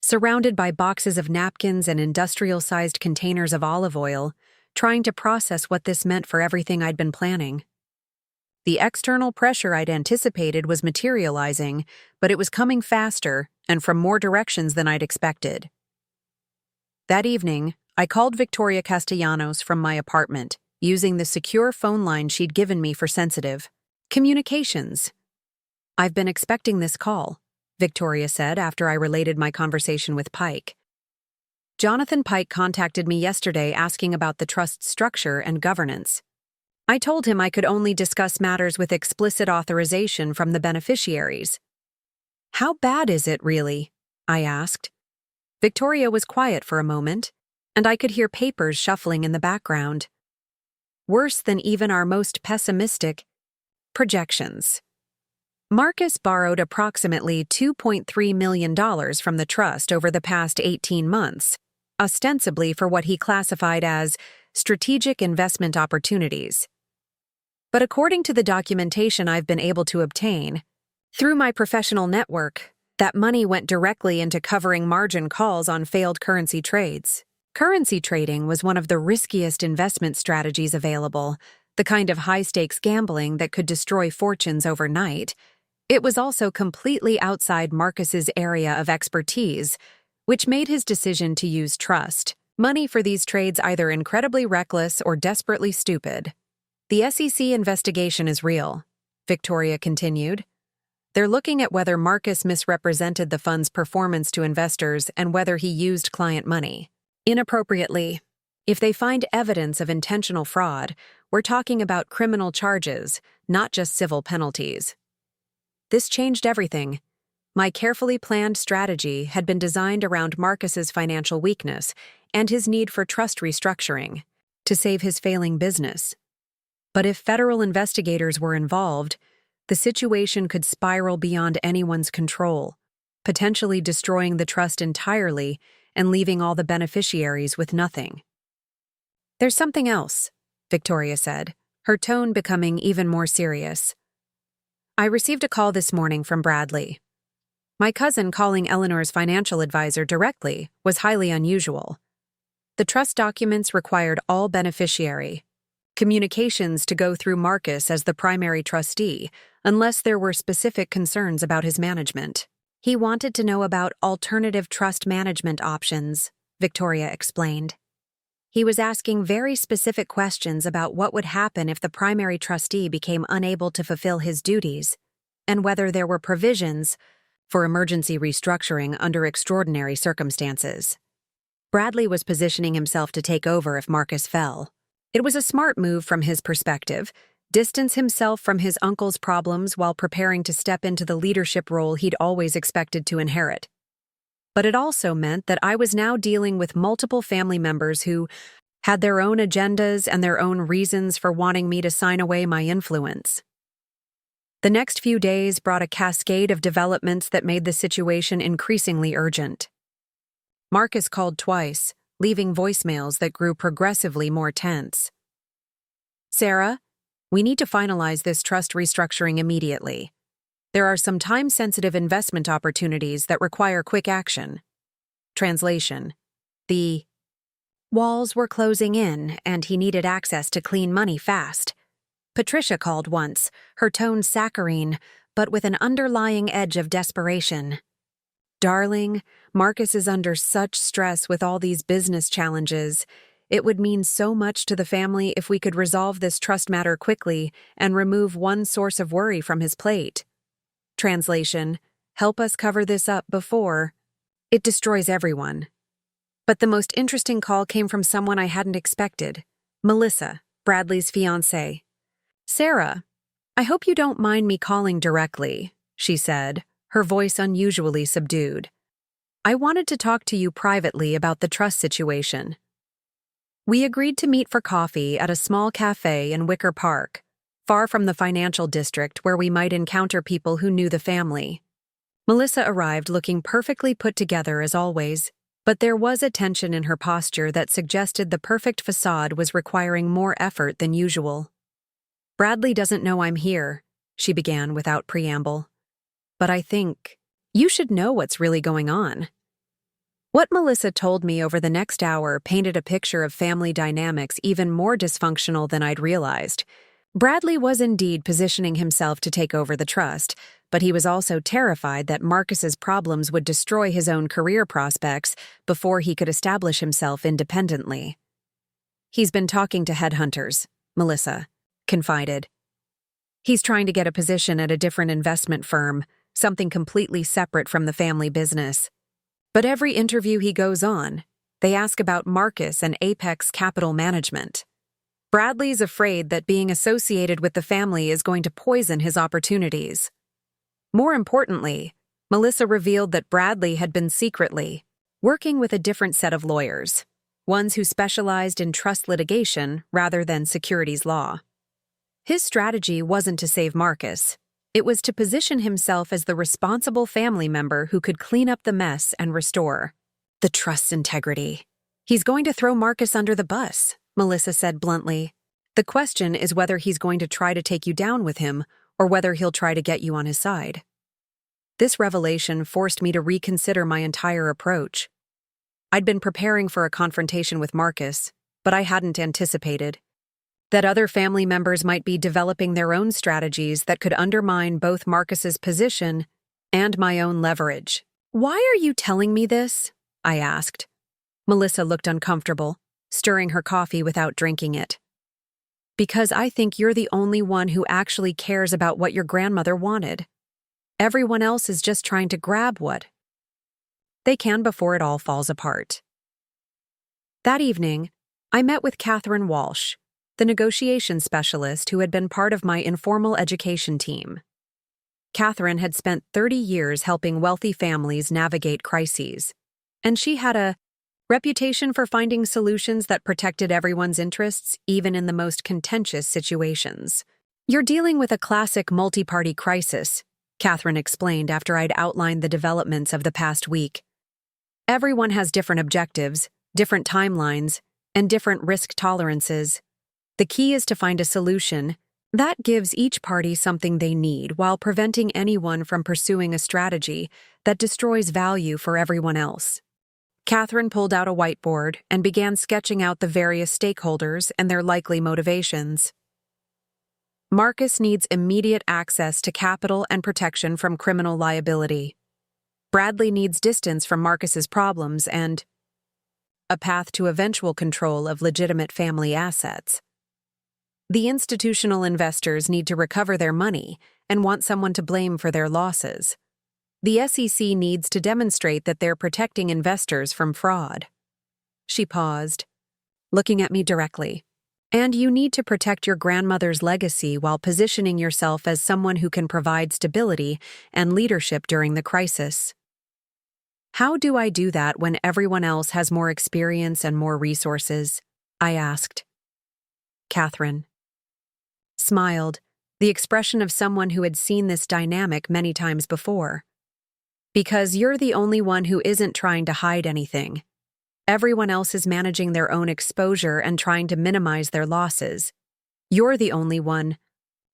Surrounded by boxes of napkins and industrial-sized containers of olive oil, trying to process what this meant for everything I'd been planning. The external pressure I'd anticipated was materializing, but it was coming faster and from more directions than I'd expected. That evening, I called Victoria Castellanos from my apartment, using the secure phone line she'd given me for sensitive communications. "I've been expecting this call," Victoria said after I related my conversation with Pike. "Jonathan Pike contacted me yesterday asking about the trust's structure and governance. I told him I could only discuss matters with explicit authorization from the beneficiaries." "How bad is it, really?" I asked. Victoria was quiet for a moment, and I could hear papers shuffling in the background. "Worse than even our most pessimistic projections. Marcus borrowed approximately $2.3 million from the trust over the past 18 months, ostensibly for what he classified as strategic investment opportunities. But according to the documentation I've been able to obtain, through my professional network, that money went directly into covering margin calls on failed currency trades. Currency trading was one of the riskiest investment strategies available, the kind of high-stakes gambling that could destroy fortunes overnight. It was also completely outside Marcus's area of expertise, which made his decision to use trust money for these trades either incredibly reckless or desperately stupid. The SEC investigation is real, Victoria continued. They're looking at whether Marcus misrepresented the fund's performance to investors and whether he used client money inappropriately. If they find evidence of intentional fraud, we're talking about criminal charges, not just civil penalties. This changed everything. My carefully planned strategy had been designed around Marcus's financial weakness and his need for trust restructuring to save his failing business. But if federal investigators were involved, the situation could spiral beyond anyone's control, potentially destroying the trust entirely and leaving all the beneficiaries with nothing. "There's something else," Victoria said, her tone becoming even more serious. "I received a call this morning from Bradley. My cousin calling Eleanor's financial advisor directly was highly unusual. The trust documents required all beneficiary communications to go through Marcus as the primary trustee, unless there were specific concerns about his management. He wanted to know about alternative trust management options," Victoria explained. "He was asking very specific questions about what would happen if the primary trustee became unable to fulfill his duties, and whether there were provisions for emergency restructuring under extraordinary circumstances. Bradley was positioning himself to take over if Marcus fell. It was a smart move from his perspective, distance himself from his uncle's problems while preparing to step into the leadership role he'd always expected to inherit. But it also meant that I was now dealing with multiple family members who had their own agendas and their own reasons for wanting me to sign away my influence. The next few days brought a cascade of developments that made the situation increasingly urgent. Marcus called twice, leaving voicemails that grew progressively more tense. "Sarah, we need to finalize this trust restructuring immediately. There are some time-sensitive investment opportunities that require quick action." Translation: the walls were closing in, and he needed access to clean money fast. Patricia called once, her tone saccharine, but with an underlying edge of desperation. "Darling, Marcus is under such stress with all these business challenges. It would mean so much to the family if we could resolve this trust matter quickly and remove one source of worry from his plate." Translation: help us cover this up before it destroys everyone. But the most interesting call came from someone I hadn't expected: Melissa, Bradley's fiancée. "Sarah, I hope you don't mind me calling directly," she said, her voice unusually subdued. "I wanted to talk to you privately about the trust situation." We agreed to meet for coffee at a small cafe in Wicker Park, far from the financial district where we might encounter people who knew the family. Melissa arrived looking perfectly put together as always, but there was a tension in her posture that suggested the perfect facade was requiring more effort than usual. "Bradley doesn't know I'm here," she began without preamble. "But I think you should know what's really going on." What Melissa told me over the next hour painted a picture of family dynamics even more dysfunctional than I'd realized. Bradley was indeed positioning himself to take over the trust, but he was also terrified that Marcus's problems would destroy his own career prospects before he could establish himself independently. "He's been talking to headhunters," Melissa confided. "He's trying to get a position at a different investment firm, something completely separate from the family business. But every interview he goes on, they ask about Marcus and Apex Capital Management. Bradley's afraid that being associated with the family is going to poison his opportunities." More importantly, Melissa revealed that Bradley had been secretly working with a different set of lawyers, ones who specialized in trust litigation rather than securities law. His strategy wasn't to save Marcus. It was to position himself as the responsible family member who could clean up the mess and restore the trust's integrity. "He's going to throw Marcus under the bus," Melissa said bluntly. "The question is whether he's going to try to take you down with him or whether he'll try to get you on his side." This revelation forced me to reconsider my entire approach. I'd been preparing for a confrontation with Marcus, but I hadn't anticipated that other family members might be developing their own strategies that could undermine both Marcus's position and my own leverage. "Why are you telling me this?" I asked. Melissa looked uncomfortable, stirring her coffee without drinking it. "Because I think you're the only one who actually cares about what your grandmother wanted. Everyone else is just trying to grab what they can before it all falls apart." That evening, I met with Catherine Walsh, the negotiation specialist who had been part of my informal education team. Catherine had spent 30 years helping wealthy families navigate crises, and she had a reputation for finding solutions that protected everyone's interests, even in the most contentious situations. "You're dealing with a classic multi-party crisis," Catherine explained after I'd outlined the developments of the past week. "Everyone has different objectives, different timelines, and different risk tolerances. The key is to find a solution that gives each party something they need while preventing anyone from pursuing a strategy that destroys value for everyone else." Catherine pulled out a whiteboard and began sketching out the various stakeholders and their likely motivations. "Marcus needs immediate access to capital and protection from criminal liability. Bradley needs distance from Marcus's problems and a path to eventual control of legitimate family assets. The institutional investors need to recover their money, and want someone to blame for their losses. The SEC needs to demonstrate that they're protecting investors from fraud. She paused, looking at me directly. And you need to protect your grandmother's legacy while positioning yourself as someone who can provide stability and leadership during the crisis. How do I do that when everyone else has more experience and more resources? I asked. Catherine smiled, the expression of someone who had seen this dynamic many times before. Because you're the only one who isn't trying to hide anything. Everyone else is managing their own exposure and trying to minimize their losses. You're the only one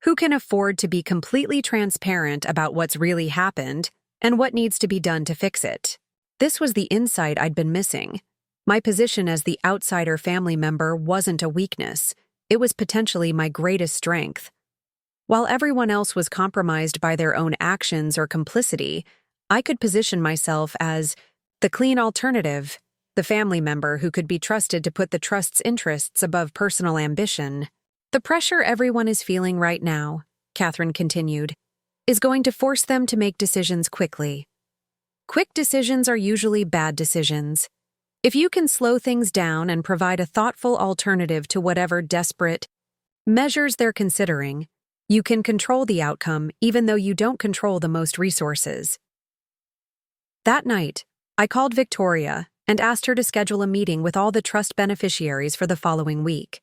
who can afford to be completely transparent about what's really happened and what needs to be done to fix it. This was the insight I'd been missing. My position as the outsider family member wasn't a weakness. It was potentially my greatest strength. While everyone else was compromised by their own actions or complicity, I could position myself as the clean alternative, the family member who could be trusted to put the trust's interests above personal ambition. The pressure everyone is feeling right now, Catherine continued, is going to force them to make decisions quickly. Quick decisions are usually bad decisions. If you can slow things down and provide a thoughtful alternative to whatever desperate measures they're considering, you can control the outcome even though you don't control the most resources. That night, I called Victoria and asked her to schedule a meeting with all the trust beneficiaries for the following week.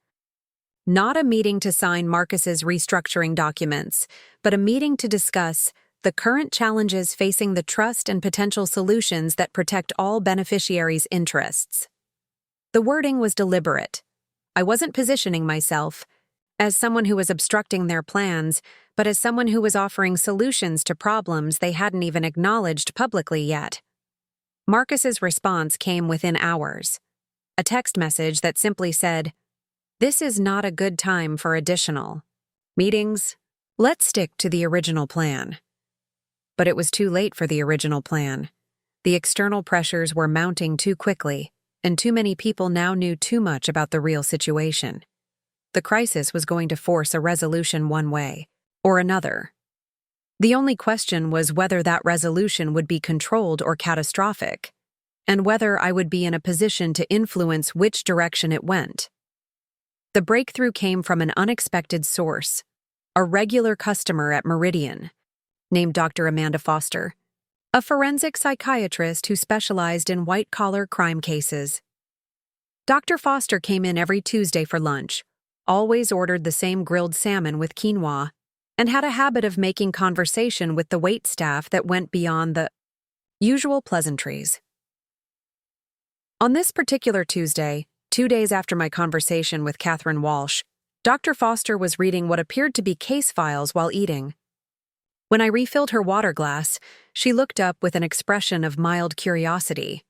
Not a meeting to sign Marcus's restructuring documents, but a meeting to discuss the current challenges facing the trust and potential solutions that protect all beneficiaries' interests. The wording was deliberate. I wasn't positioning myself as someone who was obstructing their plans, but as someone who was offering solutions to problems they hadn't even acknowledged publicly yet. Marcus's response came within hours. A text message that simply said, "This is not a good time for additional meetings. Let's stick to the original plan." But it was too late for the original plan. The external pressures were mounting too quickly, and too many people now knew too much about the real situation. The crisis was going to force a resolution one way or another. The only question was whether that resolution would be controlled or catastrophic, and whether I would be in a position to influence which direction it went. The breakthrough came from an unexpected source, a regular customer at Meridian, named Dr. Amanda Foster, a forensic psychiatrist who specialized in white-collar crime cases. Dr. Foster came in every Tuesday for lunch, always ordered the same grilled salmon with quinoa, and had a habit of making conversation with the wait staff that went beyond the usual pleasantries. On this particular Tuesday, 2 days after my conversation with Catherine Walsh, Dr. Foster was reading what appeared to be case files while eating. When I refilled her water glass, she looked up with an expression of mild curiosity.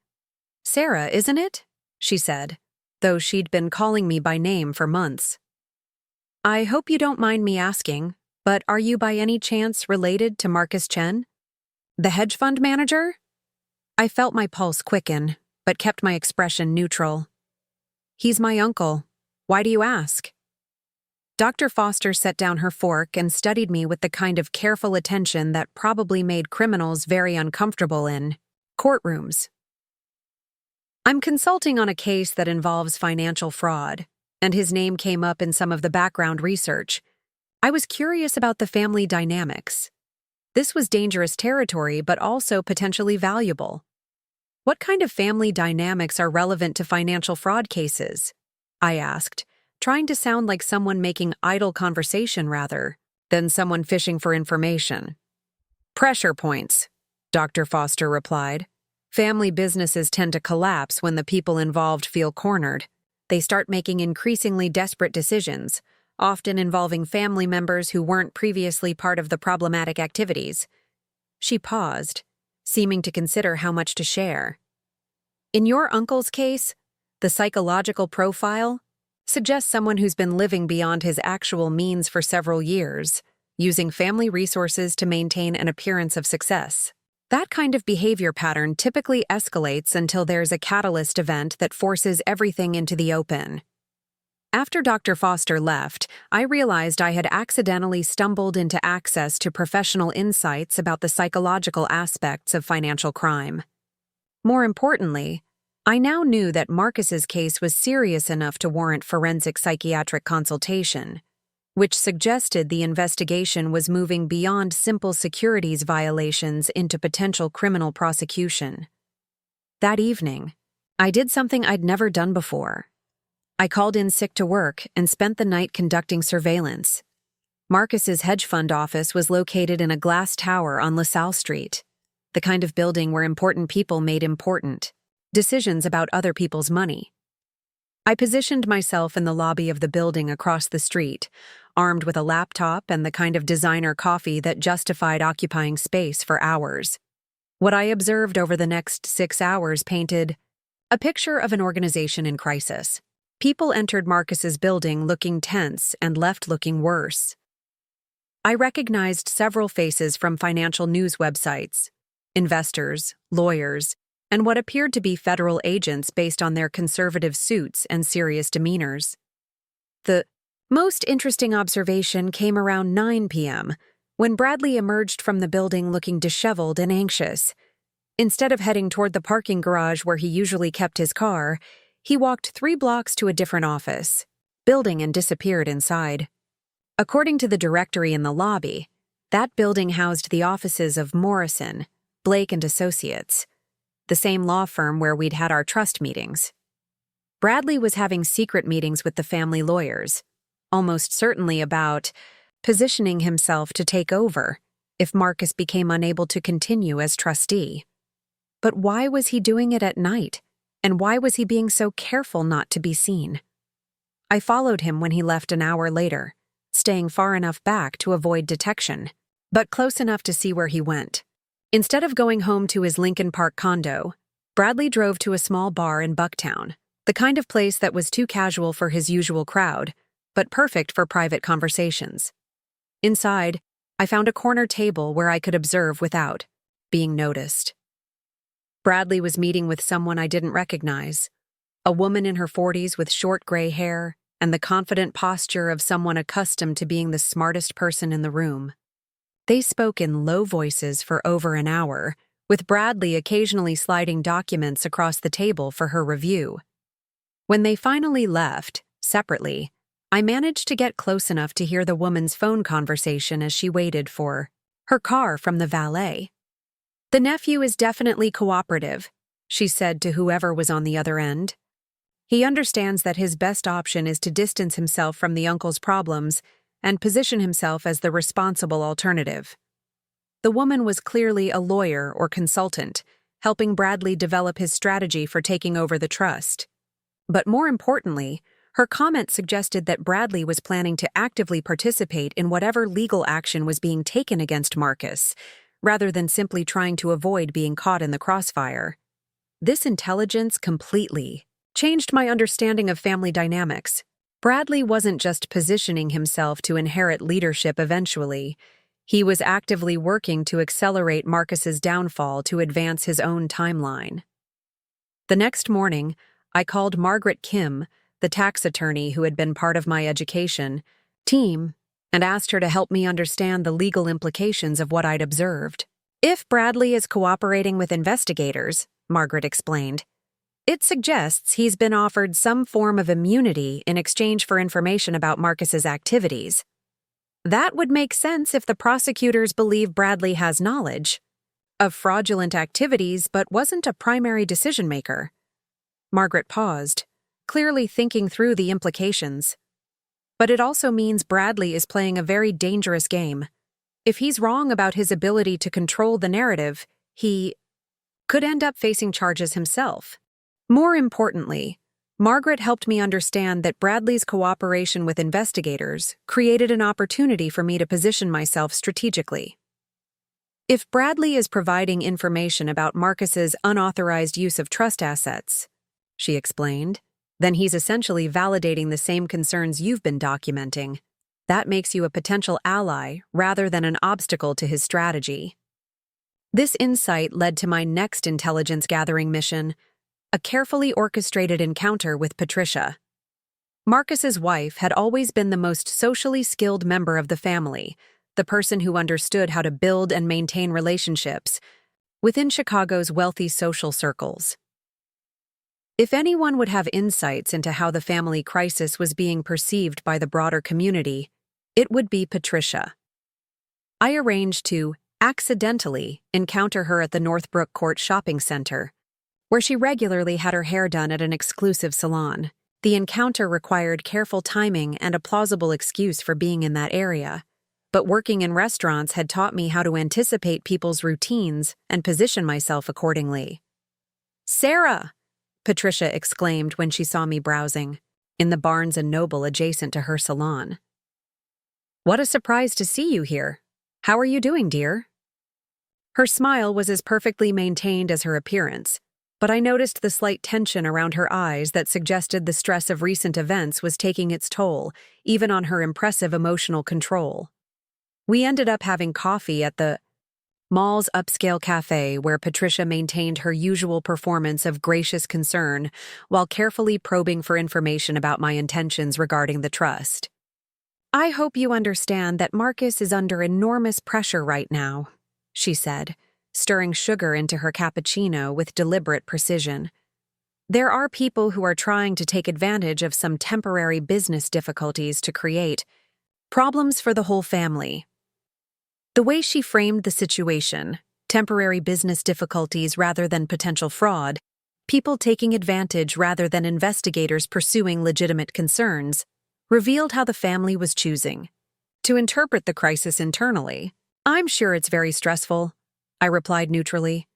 "Sarah, isn't it?" she said, though she'd been calling me by name for months. "I hope you don't mind me asking, but are you by any chance related to Marcus Chen? The hedge fund manager?" I felt my pulse quicken, but kept my expression neutral. "He's my uncle. Why do you ask?" Dr. Foster set down her fork and studied me with the kind of careful attention that probably made criminals very uncomfortable in courtrooms. "I'm consulting on a case that involves financial fraud, and his name came up in some of the background research. I was curious about the family dynamics. This was dangerous territory, but also potentially valuable. What kind of family dynamics are relevant to financial fraud cases?" I asked, trying to sound like someone making idle conversation rather than someone fishing for information. "Pressure points," Dr. Foster replied. "Family businesses tend to collapse when the people involved feel cornered. They start making increasingly desperate decisions, often involving family members who weren't previously part of the problematic activities." She paused, seeming to consider how much to share. "In your uncle's case, the psychological profile suggests someone who's been living beyond his actual means for several years, using family resources to maintain an appearance of success. That kind of behavior pattern typically escalates until there's a catalyst event that forces everything into the open." After Dr. Foster left, I realized I had accidentally stumbled into access to professional insights about the psychological aspects of financial crime. More importantly, I now knew that Marcus's case was serious enough to warrant forensic psychiatric consultation, which suggested the investigation was moving beyond simple securities violations into potential criminal prosecution. That evening, I did something I'd never done before. I called in sick to work and spent the night conducting surveillance. Marcus's hedge fund office was located in a glass tower on LaSalle Street, the kind of building where important people made important decisions about other people's money. I positioned myself in the lobby of the building across the street, armed with a laptop and the kind of designer coffee that justified occupying space for hours. What I observed over the next 6 hours painted a picture of an organization in crisis. People entered Marcus's building looking tense and left looking worse. I recognized several faces from financial news websites, investors, lawyers, and what appeared to be federal agents based on their conservative suits and serious demeanors. The most interesting observation came around 9 p.m., when Bradley emerged from the building looking disheveled and anxious. Instead of heading toward the parking garage where he usually kept his car, he walked 3 blocks to a different office, building, and disappeared inside. According to the directory in the lobby, that building housed the offices of Morrison, Blake and Associates, the same law firm where we'd had our trust meetings. Bradley was having secret meetings with the family lawyers, almost certainly about positioning himself to take over if Marcus became unable to continue as trustee. But why was he doing it at night? And why was he being so careful not to be seen? I followed him when he left an hour later, staying far enough back to avoid detection, but close enough to see where he went. Instead of going home to his Lincoln Park condo, Bradley drove to a small bar in Bucktown, the kind of place that was too casual for his usual crowd, but perfect for private conversations. Inside, I found a corner table where I could observe without being noticed. Bradley was meeting with someone I didn't recognize, a woman in her 40s with short gray hair and the confident posture of someone accustomed to being the smartest person in the room. They spoke in low voices for over an hour, with Bradley occasionally sliding documents across the table for her review. When they finally left, separately, I managed to get close enough to hear the woman's phone conversation as she waited for her car from the valet. "The nephew is definitely cooperative," she said to whoever was on the other end. "He understands that his best option is to distance himself from the uncle's problems and position himself as the responsible alternative." The woman was clearly a lawyer or consultant, helping Bradley develop his strategy for taking over the trust. But more importantly, her comment suggested that Bradley was planning to actively participate in whatever legal action was being taken against Marcus, rather than simply trying to avoid being caught in the crossfire. This intelligence completely changed my understanding of family dynamics. Bradley wasn't just positioning himself to inherit leadership eventually. He was actively working to accelerate Marcus's downfall to advance his own timeline. The next morning, I called Margaret Kim, the tax attorney who had been part of my education team, and asked her to help me understand the legal implications of what I'd observed. "If Bradley is cooperating with investigators," Margaret explained, "it suggests he's been offered some form of immunity in exchange for information about Marcus's activities. That would make sense if the prosecutors believe Bradley has knowledge of fraudulent activities but wasn't a primary decision-maker." Margaret paused, clearly thinking through the implications. "But it also means Bradley is playing a very dangerous game. If he's wrong about his ability to control the narrative, he could end up facing charges himself." More importantly, Margaret helped me understand that Bradley's cooperation with investigators created an opportunity for me to position myself strategically. If Bradley is providing information about Marcus's unauthorized use of trust assets, she explained, then he's essentially validating the same concerns you've been documenting. That makes you a potential ally rather than an obstacle to his strategy. This insight led to my next intelligence gathering mission, a carefully orchestrated encounter with Patricia. Marcus's wife had always been the most socially skilled member of the family, the person who understood how to build and maintain relationships within Chicago's wealthy social circles. If anyone would have insights into how the family crisis was being perceived by the broader community, it would be Patricia. I arranged to accidentally encounter her at the Northbrook Court Shopping Center, where she regularly had her hair done at an exclusive salon. The encounter required careful timing and a plausible excuse for being in that area, but working in restaurants had taught me how to anticipate people's routines and position myself accordingly. "Sarah!" Patricia exclaimed when she saw me browsing in the Barnes & Noble adjacent to her salon. "What a surprise to see you here. How are you doing, dear?" Her smile was as perfectly maintained as her appearance, but I noticed the slight tension around her eyes that suggested the stress of recent events was taking its toll, even on her impressive emotional control. We ended up having coffee at the mall's upscale cafe, where Patricia maintained her usual performance of gracious concern while carefully probing for information about my intentions regarding the trust. "I hope you understand that Marcus is under enormous pressure right now," she said, stirring sugar into her cappuccino with deliberate precision. "There are people who are trying to take advantage of some temporary business difficulties to create problems for the whole family." The way she framed the situation, temporary business difficulties rather than potential fraud, people taking advantage rather than investigators pursuing legitimate concerns, revealed how the family was choosing to interpret the crisis internally. "I'm sure it's very stressful," I replied neutrally.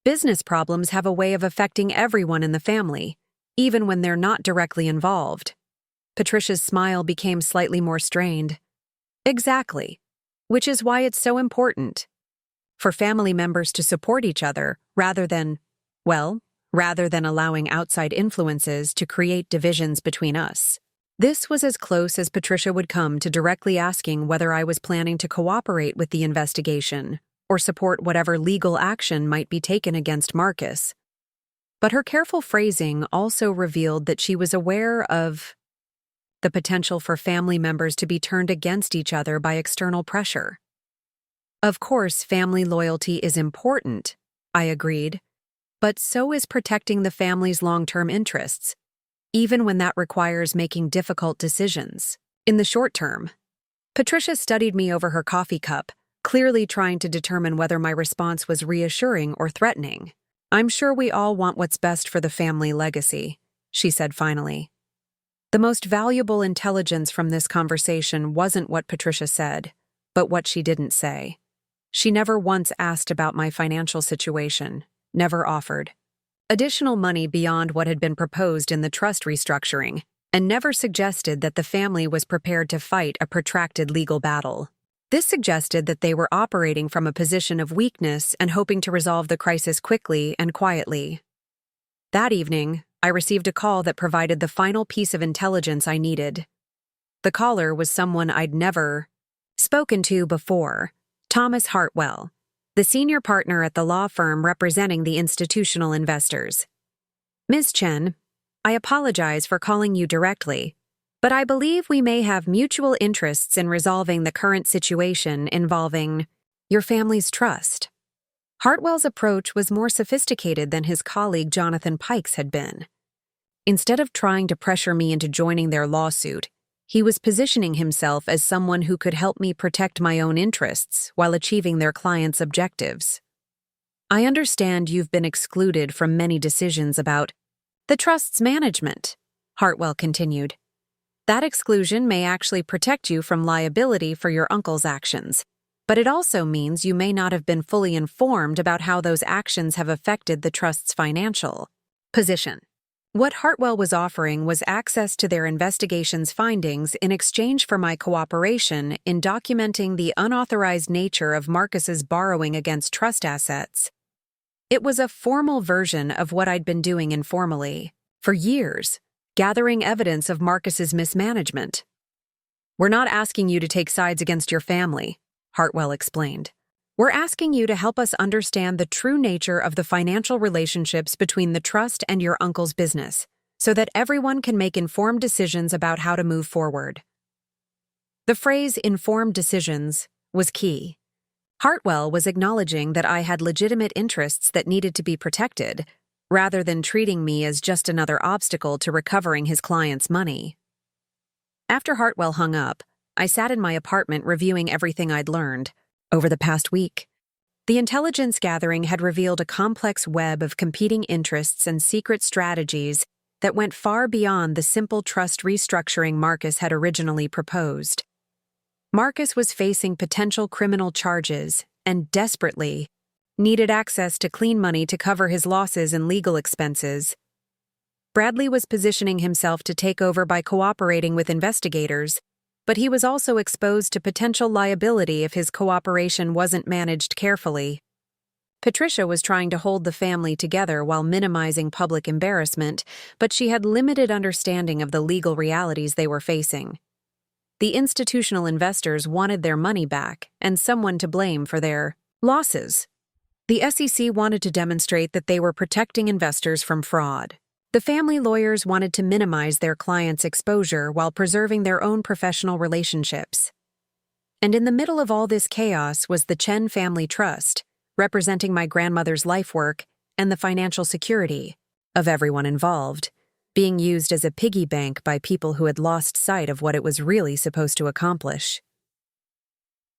"Business problems have a way of affecting everyone in the family, even when they're not directly involved." Patricia's smile became slightly more strained. "Exactly. Which is why it's so important for family members to support each other rather than allowing outside influences to create divisions between us." This was as close as Patricia would come to directly asking whether I was planning to cooperate with the investigation or support whatever legal action might be taken against Marcus. But her careful phrasing also revealed that she was aware of the potential for family members to be turned against each other by external pressure. "Of course, family loyalty is important," I agreed, "but so is protecting the family's long-term interests, even when that requires making difficult decisions. In the short term." Patricia studied me over her coffee cup, clearly trying to determine whether my response was reassuring or threatening. "I'm sure we all want what's best for the family legacy," she said finally. The most valuable intelligence from this conversation wasn't what Patricia said, but what she didn't say. She never once asked about my financial situation, never offered additional money beyond what had been proposed in the trust restructuring, and never suggested that the family was prepared to fight a protracted legal battle. This suggested that they were operating from a position of weakness and hoping to resolve the crisis quickly and quietly. That evening, I received a call that provided the final piece of intelligence I needed. The caller was someone I'd never spoken to before, Thomas Hartwell, the senior partner at the law firm representing the institutional investors. "Ms. Chen, I apologize for calling you directly, but I believe we may have mutual interests in resolving the current situation involving your family's trust." Hartwell's approach was more sophisticated than his colleague Jonathan Pike's had been. Instead of trying to pressure me into joining their lawsuit, he was positioning himself as someone who could help me protect my own interests while achieving their clients' objectives. "I understand you've been excluded from many decisions about the trust's management," Hartwell continued. "That exclusion may actually protect you from liability for your uncle's actions, but it also means you may not have been fully informed about how those actions have affected the trust's financial position." What Hartwell was offering was access to their investigation's findings in exchange for my cooperation in documenting the unauthorized nature of Marcus's borrowing against trust assets. It was a formal version of what I'd been doing informally for years, gathering evidence of Marcus's mismanagement. "We're not asking you to take sides against your family," Hartwell explained. "We're asking you to help us understand the true nature of the financial relationships between the trust and your uncle's business, so that everyone can make informed decisions about how to move forward. The phrase informed decisions was key. Hartwell was acknowledging that I had legitimate interests that needed to be protected, rather than treating me as just another obstacle to recovering his client's money. After Hartwell hung up, I sat in my apartment reviewing everything I'd learned over the past week. The intelligence gathering had revealed a complex web of competing interests and secret strategies that went far beyond the simple trust restructuring Marcus had originally proposed. Marcus was facing potential criminal charges and desperately needed access to clean money to cover his losses and legal expenses. Bradley was positioning himself to take over by cooperating with investigators, but he was also exposed to potential liability if his cooperation wasn't managed carefully. Patricia was trying to hold the family together while minimizing public embarrassment, but she had limited understanding of the legal realities they were facing. The institutional investors wanted their money back and someone to blame for their losses. The SEC wanted to demonstrate that they were protecting investors from fraud. The family lawyers wanted to minimize their clients' exposure while preserving their own professional relationships. And in the middle of all this chaos was the Chen Family Trust, representing my grandmother's life work and the financial security of everyone involved, being used as a piggy bank by people who had lost sight of what it was really supposed to accomplish.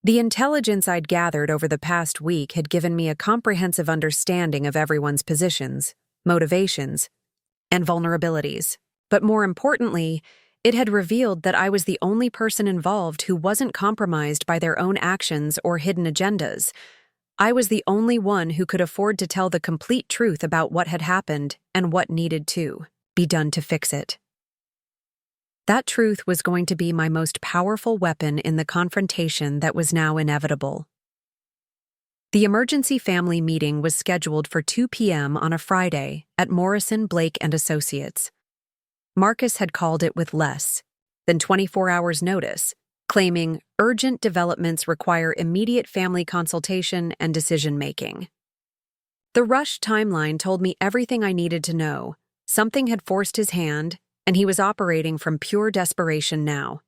The intelligence I'd gathered over the past week had given me a comprehensive understanding of everyone's positions, motivations, and vulnerabilities. But more importantly, it had revealed that I was the only person involved who wasn't compromised by their own actions or hidden agendas. I was the only one who could afford to tell the complete truth about what had happened and what needed to be done to fix it. That truth was going to be my most powerful weapon in the confrontation that was now inevitable. The emergency family meeting was scheduled for 2 p.m. on a Friday at Morrison, Blake & Associates. Marcus had called it with less than 24 hours' notice, claiming urgent developments require immediate family consultation and decision-making. The rushed timeline told me everything I needed to know. Something had forced his hand, and he was operating from pure desperation now.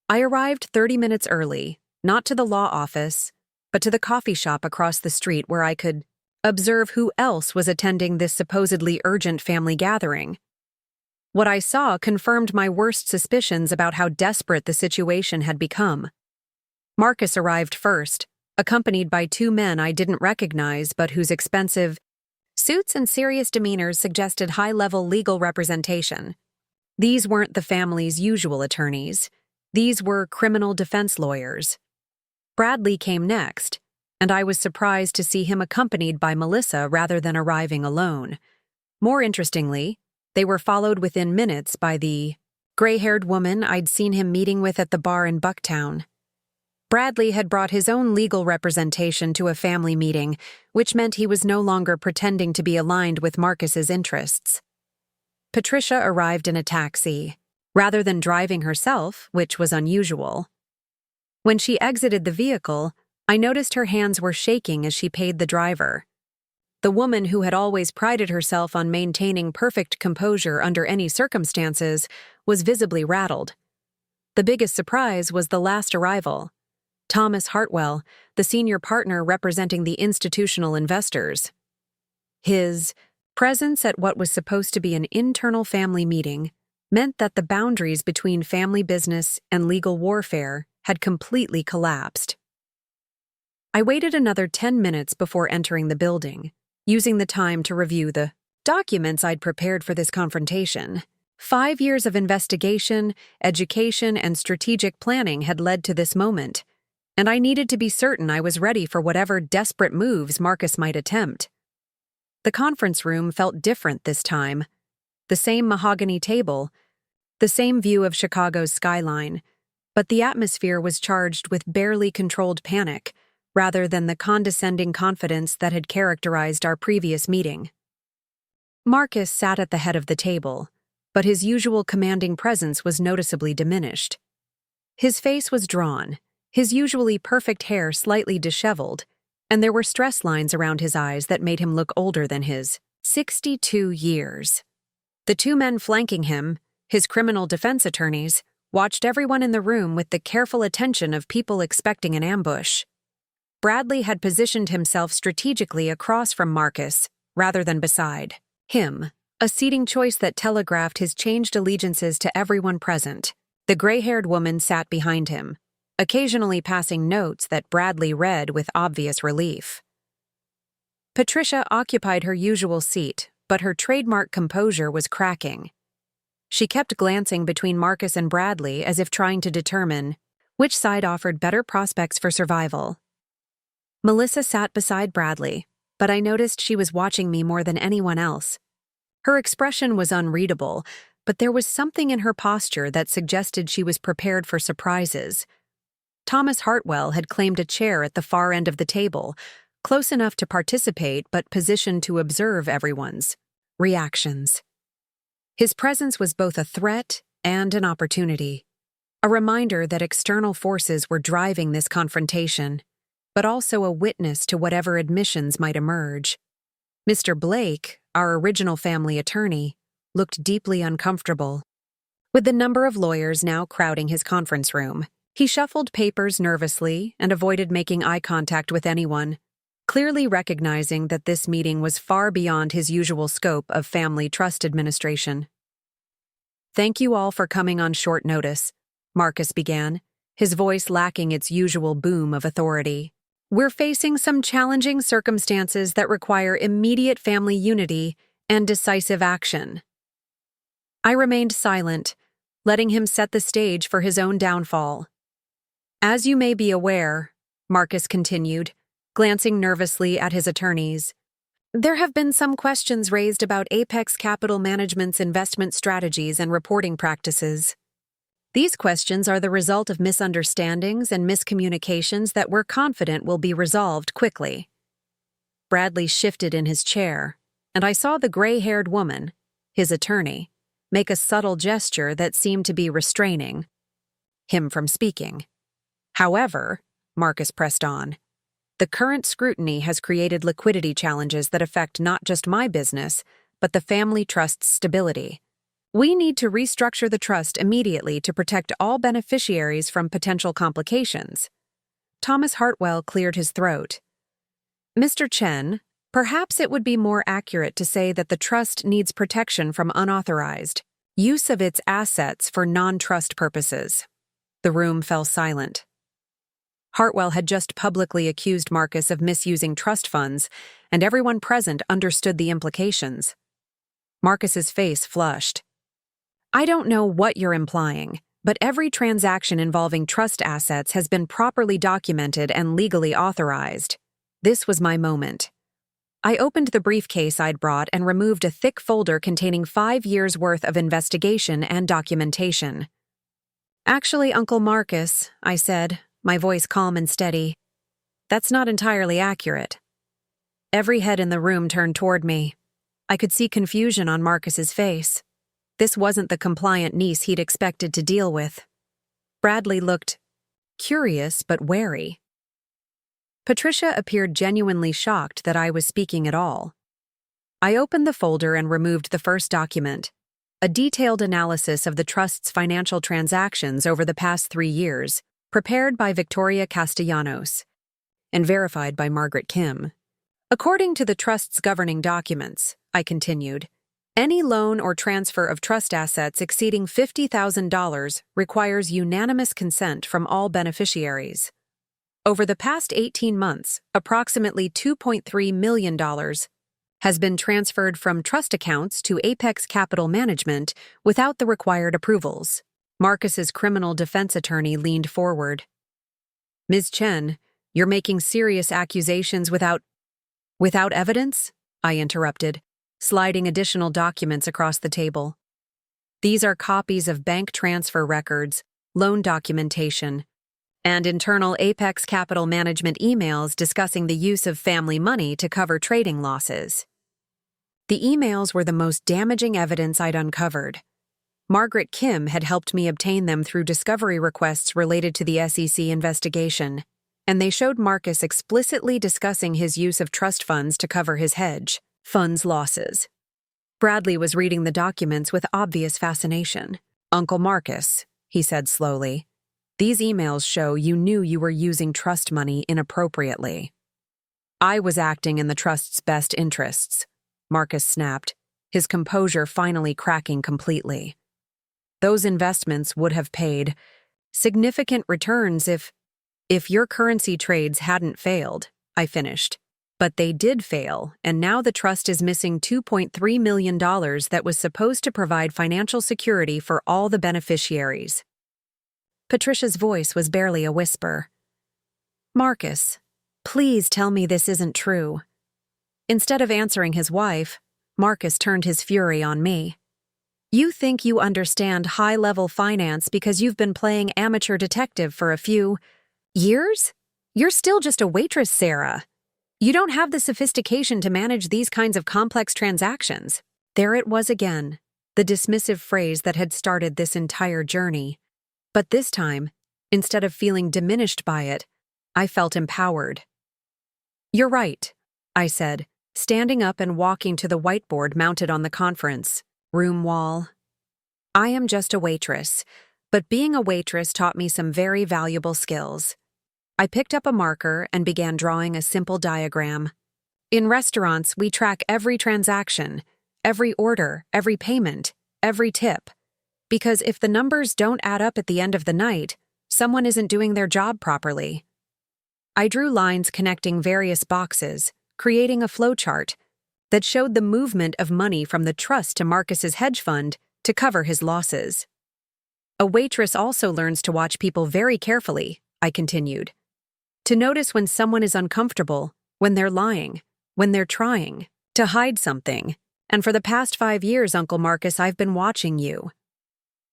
I arrived 30 minutes early, not to the law office, but to the coffee shop across the street where I could observe who else was attending this supposedly urgent family gathering. What I saw confirmed my worst suspicions about how desperate the situation had become. Marcus arrived first, accompanied by 2 men I didn't recognize but whose expensive suits and serious demeanors suggested high-level legal representation. These weren't the family's usual attorneys. These were criminal defense lawyers. Bradley came next, and I was surprised to see him accompanied by Melissa rather than arriving alone. More interestingly, they were followed within minutes by the gray-haired woman I'd seen him meeting with at the bar in Bucktown. Bradley had brought his own legal representation to a family meeting, which meant he was no longer pretending to be aligned with Marcus's interests. Patricia arrived in a taxi, rather than driving herself, which was unusual. When she exited the vehicle, I noticed her hands were shaking as she paid the driver. The woman who had always prided herself on maintaining perfect composure under any circumstances was visibly rattled. The biggest surprise was the last arrival. Thomas Hartwell, the senior partner representing the institutional investors. His presence at what was supposed to be an internal family meeting meant that the boundaries between family business and legal warfare had completely collapsed. I waited another 10 minutes before entering the building, using the time to review the documents I'd prepared for this confrontation. 5 years of investigation, education, and strategic planning had led to this moment, and I needed to be certain I was ready for whatever desperate moves Marcus might attempt. The conference room felt different this time. The same mahogany table, the same view of Chicago's skyline, but the atmosphere was charged with barely controlled panic, rather than the condescending confidence that had characterized our previous meeting. Marcus sat at the head of the table, but his usual commanding presence was noticeably diminished. His face was drawn, his usually perfect hair slightly disheveled, and there were stress lines around his eyes that made him look older than his 62 years. The two men flanking him, his criminal defense attorneys, watched everyone in the room with the careful attention of people expecting an ambush. Bradley had positioned himself strategically across from Marcus, rather than beside him, a seating choice that telegraphed his changed allegiances to everyone present. The gray-haired woman sat behind him, occasionally passing notes that Bradley read with obvious relief. Patricia occupied her usual seat, but her trademark composure was cracking. She kept glancing between Marcus and Bradley as if trying to determine which side offered better prospects for survival. Melissa sat beside Bradley, but I noticed she was watching me more than anyone else. Her expression was unreadable, but there was something in her posture that suggested she was prepared for surprises. Thomas Hartwell had claimed a chair at the far end of the table, close enough to participate but positioned to observe everyone's reactions. His presence was both a threat and an opportunity, a reminder that external forces were driving this confrontation, but also a witness to whatever admissions might emerge. Mr. Blake, our original family attorney, looked deeply uncomfortable. With the number of lawyers now crowding his conference room, he shuffled papers nervously and avoided making eye contact with anyone, clearly recognizing that this meeting was far beyond his usual scope of family trust administration. "Thank you all for coming on short notice," Marcus began, his voice lacking its usual boom of authority. "We're facing some challenging circumstances that require immediate family unity and decisive action." I remained silent, letting him set the stage for his own downfall. "As you may be aware," Marcus continued, glancing nervously at his attorneys, "there have been some questions raised about Apex Capital Management's investment strategies and reporting practices. These questions are the result of misunderstandings and miscommunications that we're confident will be resolved quickly." Bradley shifted in his chair, and I saw the gray-haired woman, his attorney, make a subtle gesture that seemed to be restraining him from speaking. "However," Marcus pressed on, "the current scrutiny has created liquidity challenges that affect not just my business, but the family trust's stability. We need to restructure the trust immediately to protect all beneficiaries from potential complications." Thomas Hartwell cleared his throat. "Mr. Chen, perhaps it would be more accurate to say that the trust needs protection from unauthorized use of its assets for non-trust purposes." The room fell silent. Hartwell had just publicly accused Marcus of misusing trust funds, and everyone present understood the implications. Marcus's face flushed. "I don't know what you're implying, but every transaction involving trust assets has been properly documented and legally authorized." This was my moment. I opened the briefcase I'd brought and removed a thick folder containing 5 years' worth of investigation and documentation. "Actually, Uncle Marcus," I said, my voice calm and steady, "that's not entirely accurate." Every head in the room turned toward me. I could see confusion on Marcus's face. This wasn't the compliant niece he'd expected to deal with. Bradley looked curious but wary. Patricia appeared genuinely shocked that I was speaking at all. I opened the folder and removed the first document, a detailed analysis of the trust's financial transactions over the past 3 years, prepared by Victoria Castellanos and verified by Margaret Kim. "According to the trust's governing documents," I continued, "any loan or transfer of trust assets exceeding $50,000 requires unanimous consent from all beneficiaries. Over the past 18 months, approximately $2.3 million has been transferred from trust accounts to Apex Capital Management without the required approvals." Marcus's criminal defense attorney leaned forward. "Ms. Chen, you're making serious accusations without evidence?" I interrupted, sliding additional documents across the table. "These are copies of bank transfer records, loan documentation, and internal Apex Capital Management emails discussing the use of family money to cover trading losses." The emails were the most damaging evidence I'd uncovered. Margaret Kim had helped me obtain them through discovery requests related to the SEC investigation, and they showed Marcus explicitly discussing his use of trust funds to cover his hedge funds losses. Bradley was reading the documents with obvious fascination. "Uncle Marcus," he said slowly, "these emails show you knew you were using trust money inappropriately." "I was acting in the trust's best interests," Marcus snapped, his composure finally cracking completely. "Those investments would have paid significant returns if your currency trades hadn't failed," I finished. "But they did fail, and now the trust is missing $2.3 million that was supposed to provide financial security for all the beneficiaries." Patricia's voice was barely a whisper. "Marcus, please tell me this isn't true." Instead of answering his wife, Marcus turned his fury on me. "You think you understand high-level finance because you've been playing amateur detective for a few years? You're still just a waitress, Sarah. You don't have the sophistication to manage these kinds of complex transactions." There it was again, the dismissive phrase that had started this entire journey. But this time, instead of feeling diminished by it, I felt empowered. "You're right," I said, standing up and walking to the whiteboard mounted on the conference room wall. "I am just a waitress, but being a waitress taught me some very valuable skills." I picked up a marker and began drawing a simple diagram. "In restaurants, we track every transaction, every order, every payment, every tip. Because if the numbers don't add up at the end of the night, someone isn't doing their job properly." I drew lines connecting various boxes, creating a flowchart that showed the movement of money from the trust to Marcus's hedge fund to cover his losses. "A waitress also learns to watch people very carefully," I continued. "To notice when someone is uncomfortable, when they're lying, when they're trying to hide something. And for the past 5 years, Uncle Marcus, I've been watching you."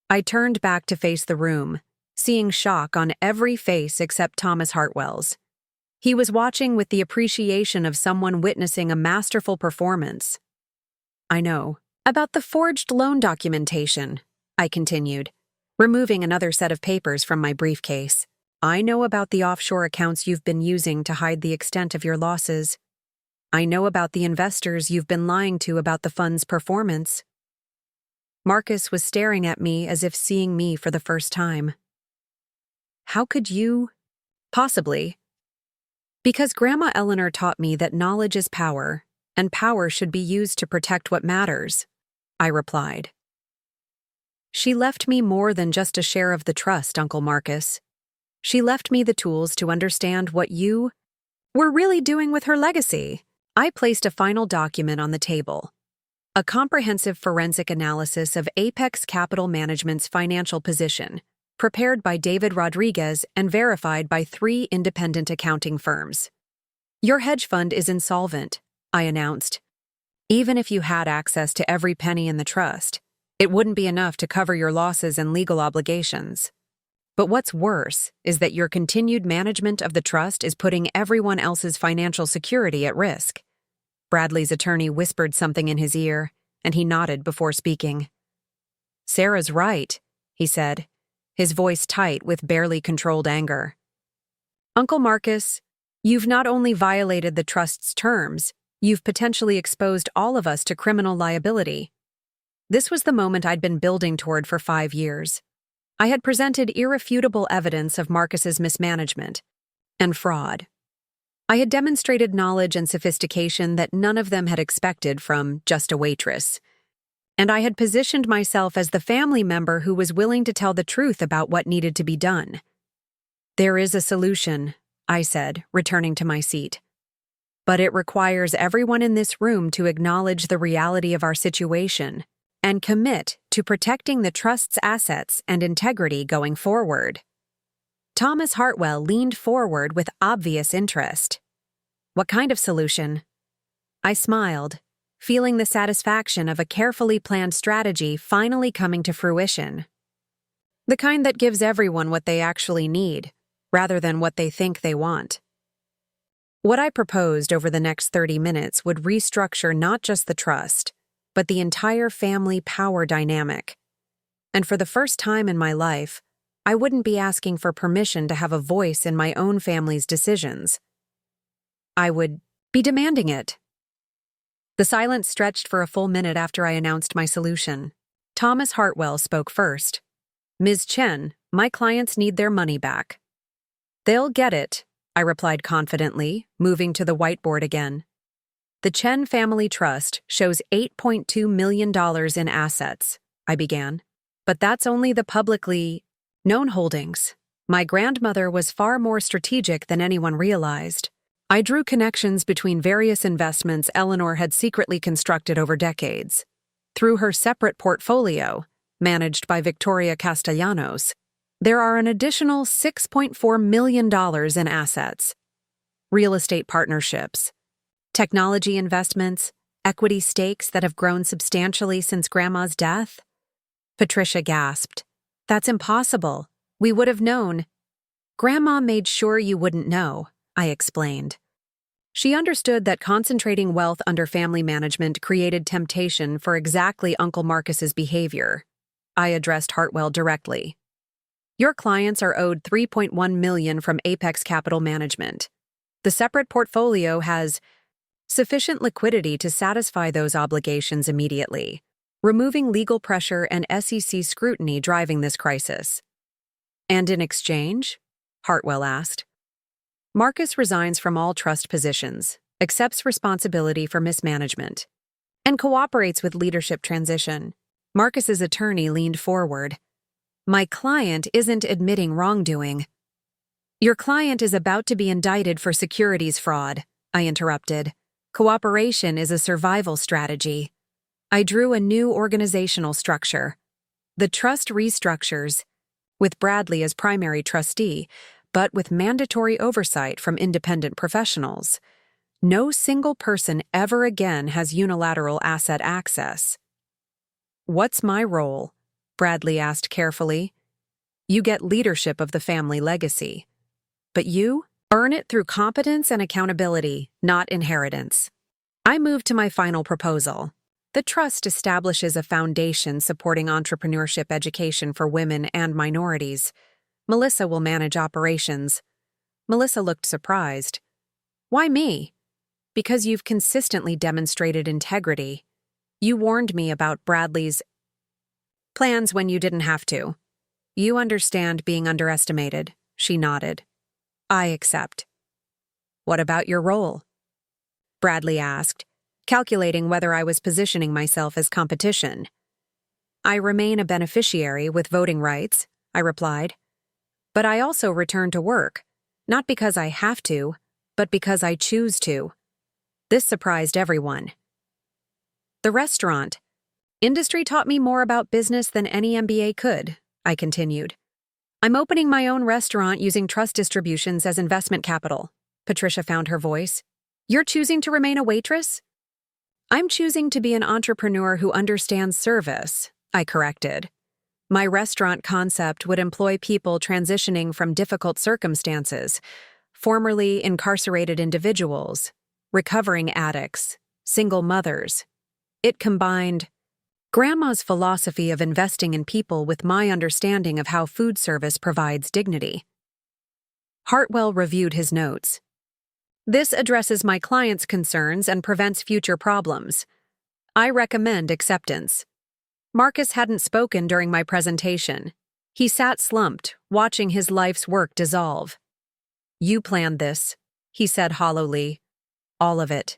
I turned back to face the room, seeing shock on every face except Thomas Hartwell's. He was watching with the appreciation of someone witnessing a masterful performance. "I know about the forged loan documentation," I continued, removing another set of papers from my briefcase. "I know about the offshore accounts you've been using to hide the extent of your losses. I know about the investors you've been lying to about the fund's performance." Marcus was staring at me as if seeing me for the first time. "How could you?" "Possibly. Because Grandma Eleanor taught me that knowledge is power, and power should be used to protect what matters," I replied. "She left me more than just a share of the trust, Uncle Marcus. She left me the tools to understand what you were really doing with her legacy." I placed a final document on the table. A comprehensive forensic analysis of Apex Capital Management's financial position, prepared by David Rodriguez and verified by 3 independent accounting firms. "Your hedge fund is insolvent," I announced. "Even if you had access to every penny in the trust, it wouldn't be enough to cover your losses and legal obligations. But what's worse is that your continued management of the trust is putting everyone else's financial security at risk." Bradley's attorney whispered something in his ear, and he nodded before speaking. "Sarah's right," he said, his voice tight with barely controlled anger. "Uncle Marcus, you've not only violated the trust's terms, you've potentially exposed all of us to criminal liability." This was the moment I'd been building toward for 5 years. I had presented irrefutable evidence of Marcus's mismanagement and fraud. I had demonstrated knowledge and sophistication that none of them had expected from just a waitress. And I had positioned myself as the family member who was willing to tell the truth about what needed to be done. "There is a solution," I said, returning to my seat. "But it requires everyone in this room to acknowledge the reality of our situation and commit to protecting the trust's assets and integrity going forward." Thomas Hartwell leaned forward with obvious interest. "What kind of solution?" I smiled, feeling the satisfaction of a carefully planned strategy finally coming to fruition. "The kind that gives everyone what they actually need, rather than what they think they want." What I proposed over the next 30 minutes would restructure not just the trust, but the entire family power dynamic. And for the first time in my life, I wouldn't be asking for permission to have a voice in my own family's decisions. I would be demanding it. The silence stretched for a full minute after I announced my solution. Thomas Hartwell spoke first. "Ms. Chen, my clients need their money back." "They'll get it," I replied confidently, moving to the whiteboard again. "The Chen Family Trust shows $8.2 million in assets," I began. "But that's only the publicly known holdings. My grandmother was far more strategic than anyone realized. I drew connections between various investments Eleanor had secretly constructed over decades. Through her separate portfolio, managed by Victoria Castellanos, there are an additional $6.4 million in assets. Real estate partnerships, technology investments, equity stakes that have grown substantially since Grandma's death." Patricia gasped. "That's impossible. We would have known." "Grandma made sure you wouldn't know," I explained. She understood that concentrating wealth under family management created temptation for exactly Uncle Marcus's behavior. I addressed Hartwell directly. "Your clients are owed $3.1 million from Apex Capital Management. The separate portfolio has sufficient liquidity to satisfy those obligations immediately, removing legal pressure and SEC scrutiny driving this crisis." "And in exchange?" Hartwell asked. "Marcus resigns from all trust positions, accepts responsibility for mismanagement, and cooperates with leadership transition." Marcus's attorney leaned forward. "My client isn't admitting wrongdoing." "Your client is about to be indicted for securities fraud," I interrupted. "Cooperation is a survival strategy." I drew a new organizational structure. The trust restructures, with Bradley as primary trustee, but with mandatory oversight from independent professionals. No single person ever again has unilateral asset access. "What's my role?" Bradley asked carefully. "You get leadership of the family legacy. But you earn it through competence and accountability, not inheritance." I moved to my final proposal. The trust establishes a foundation supporting entrepreneurship education for women and minorities. Melissa will manage operations. Melissa looked surprised. "Why me?" "Because you've consistently demonstrated integrity. You warned me about Bradley's plans when you didn't have to. You understand being underestimated." She nodded. "I accept." "What about your role?" Bradley asked, calculating whether I was positioning myself as competition. "I remain a beneficiary with voting rights," I replied. "But I also return to work, not because I have to, but because I choose to." This surprised everyone. "The restaurant industry taught me more about business than any MBA could," I continued. "I'm opening my own restaurant using trust distributions as investment capital." Patricia found her voice. "You're choosing to remain a waitress?" "I'm choosing to be an entrepreneur who understands service," I corrected. My restaurant concept would employ people transitioning from difficult circumstances, formerly incarcerated individuals, recovering addicts, single mothers. It combined Grandma's philosophy of investing in people with my understanding of how food service provides dignity. Hartwell reviewed his notes. "This addresses my client's concerns and prevents future problems. I recommend acceptance." Marcus hadn't spoken during my presentation. He sat slumped, watching his life's work dissolve. "You planned this," he said hollowly. "All of it.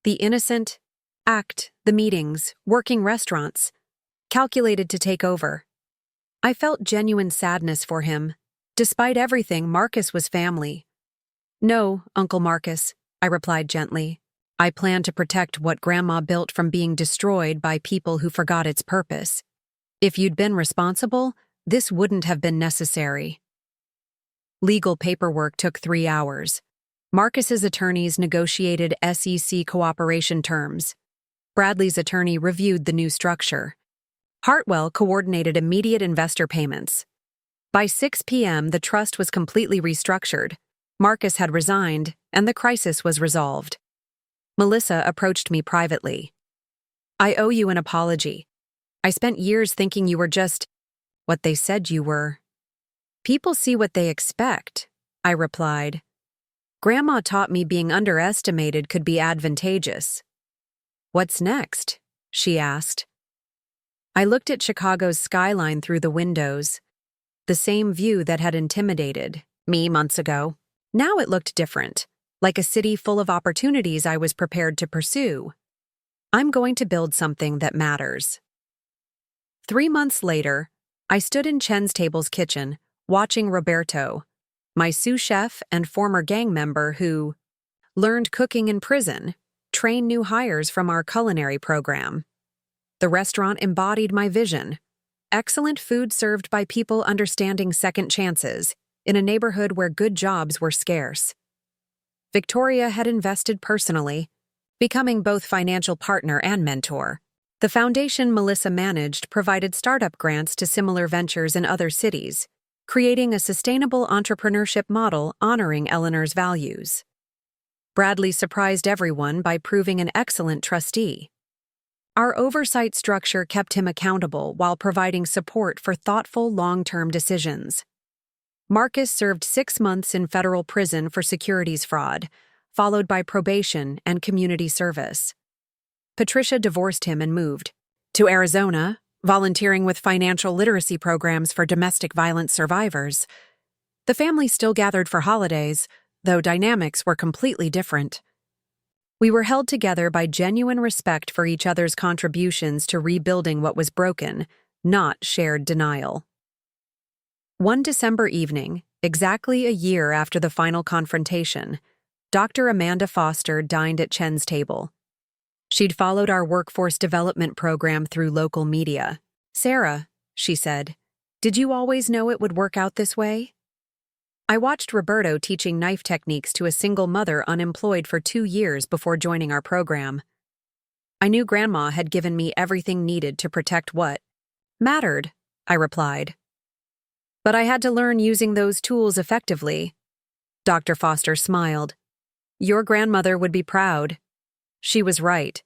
The innocent act, the meetings, working restaurants, calculated to take over." I felt genuine sadness for him. Despite everything, Marcus was family. "No, Uncle Marcus," I replied gently. "I plan to protect what Grandma built from being destroyed by people who forgot its purpose. If you'd been responsible, this wouldn't have been necessary." Legal paperwork took 3 hours. Marcus's attorneys negotiated SEC cooperation terms. Bradley's attorney reviewed the new structure. Hartwell coordinated immediate investor payments. By 6 p.m., the trust was completely restructured. Marcus had resigned, and the crisis was resolved. Melissa approached me privately. "I owe you an apology. I spent years thinking you were just what they said you were." "People see what they expect," I replied. "Grandma taught me being underestimated could be advantageous." "What's next?" she asked. I looked at Chicago's skyline through the windows, the same view that had intimidated me months ago. Now it looked different, like a city full of opportunities I was prepared to pursue. I'm going to build something that matters. 3 months later, I stood in Chen's Table's kitchen, watching Roberto, my sous chef and former gang member who learned cooking in prison, train new hires from our culinary program. The restaurant embodied my vision: excellent food served by people understanding second chances in a neighborhood where good jobs were scarce. Victoria had invested personally, becoming both financial partner and mentor. The foundation Melissa managed provided startup grants to similar ventures in other cities, creating a sustainable entrepreneurship model honoring Eleanor's values. Bradley surprised everyone by proving an excellent trustee. Our oversight structure kept him accountable while providing support for thoughtful long-term decisions. Marcus served 6 months in federal prison for securities fraud, followed by probation and community service. Patricia divorced him and moved to Arizona, volunteering with financial literacy programs for domestic violence survivors. The family still gathered for holidays, though dynamics were completely different. We were held together by genuine respect for each other's contributions to rebuilding what was broken, not shared denial. One December evening, exactly a year after the final confrontation, Dr. Amanda Foster dined at Chen's Table. She'd followed our workforce development program through local media. "Sarah," she said, "did you always know it would work out this way?" I watched Roberto teaching knife techniques to a single mother unemployed for 2 years before joining our program. I knew Grandma had given me everything needed to protect what mattered, I replied. But I had to learn using those tools effectively. Dr. Foster smiled. "Your grandmother would be proud." She was right.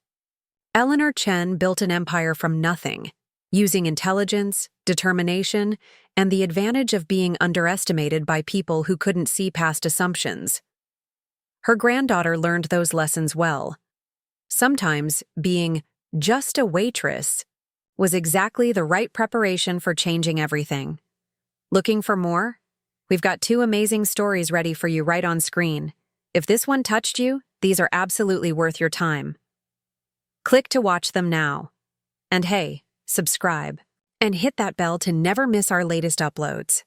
Eleanor Chen built an empire from nothing, using intelligence, determination, and the advantage of being underestimated by people who couldn't see past assumptions. Her granddaughter learned those lessons well. Sometimes being just a waitress was exactly the right preparation for changing everything. Looking for more? We've got 2 amazing stories ready for you right on screen. If this one touched you, these are absolutely worth your time. Click to watch them now. And hey, subscribe. And hit that bell to never miss our latest uploads.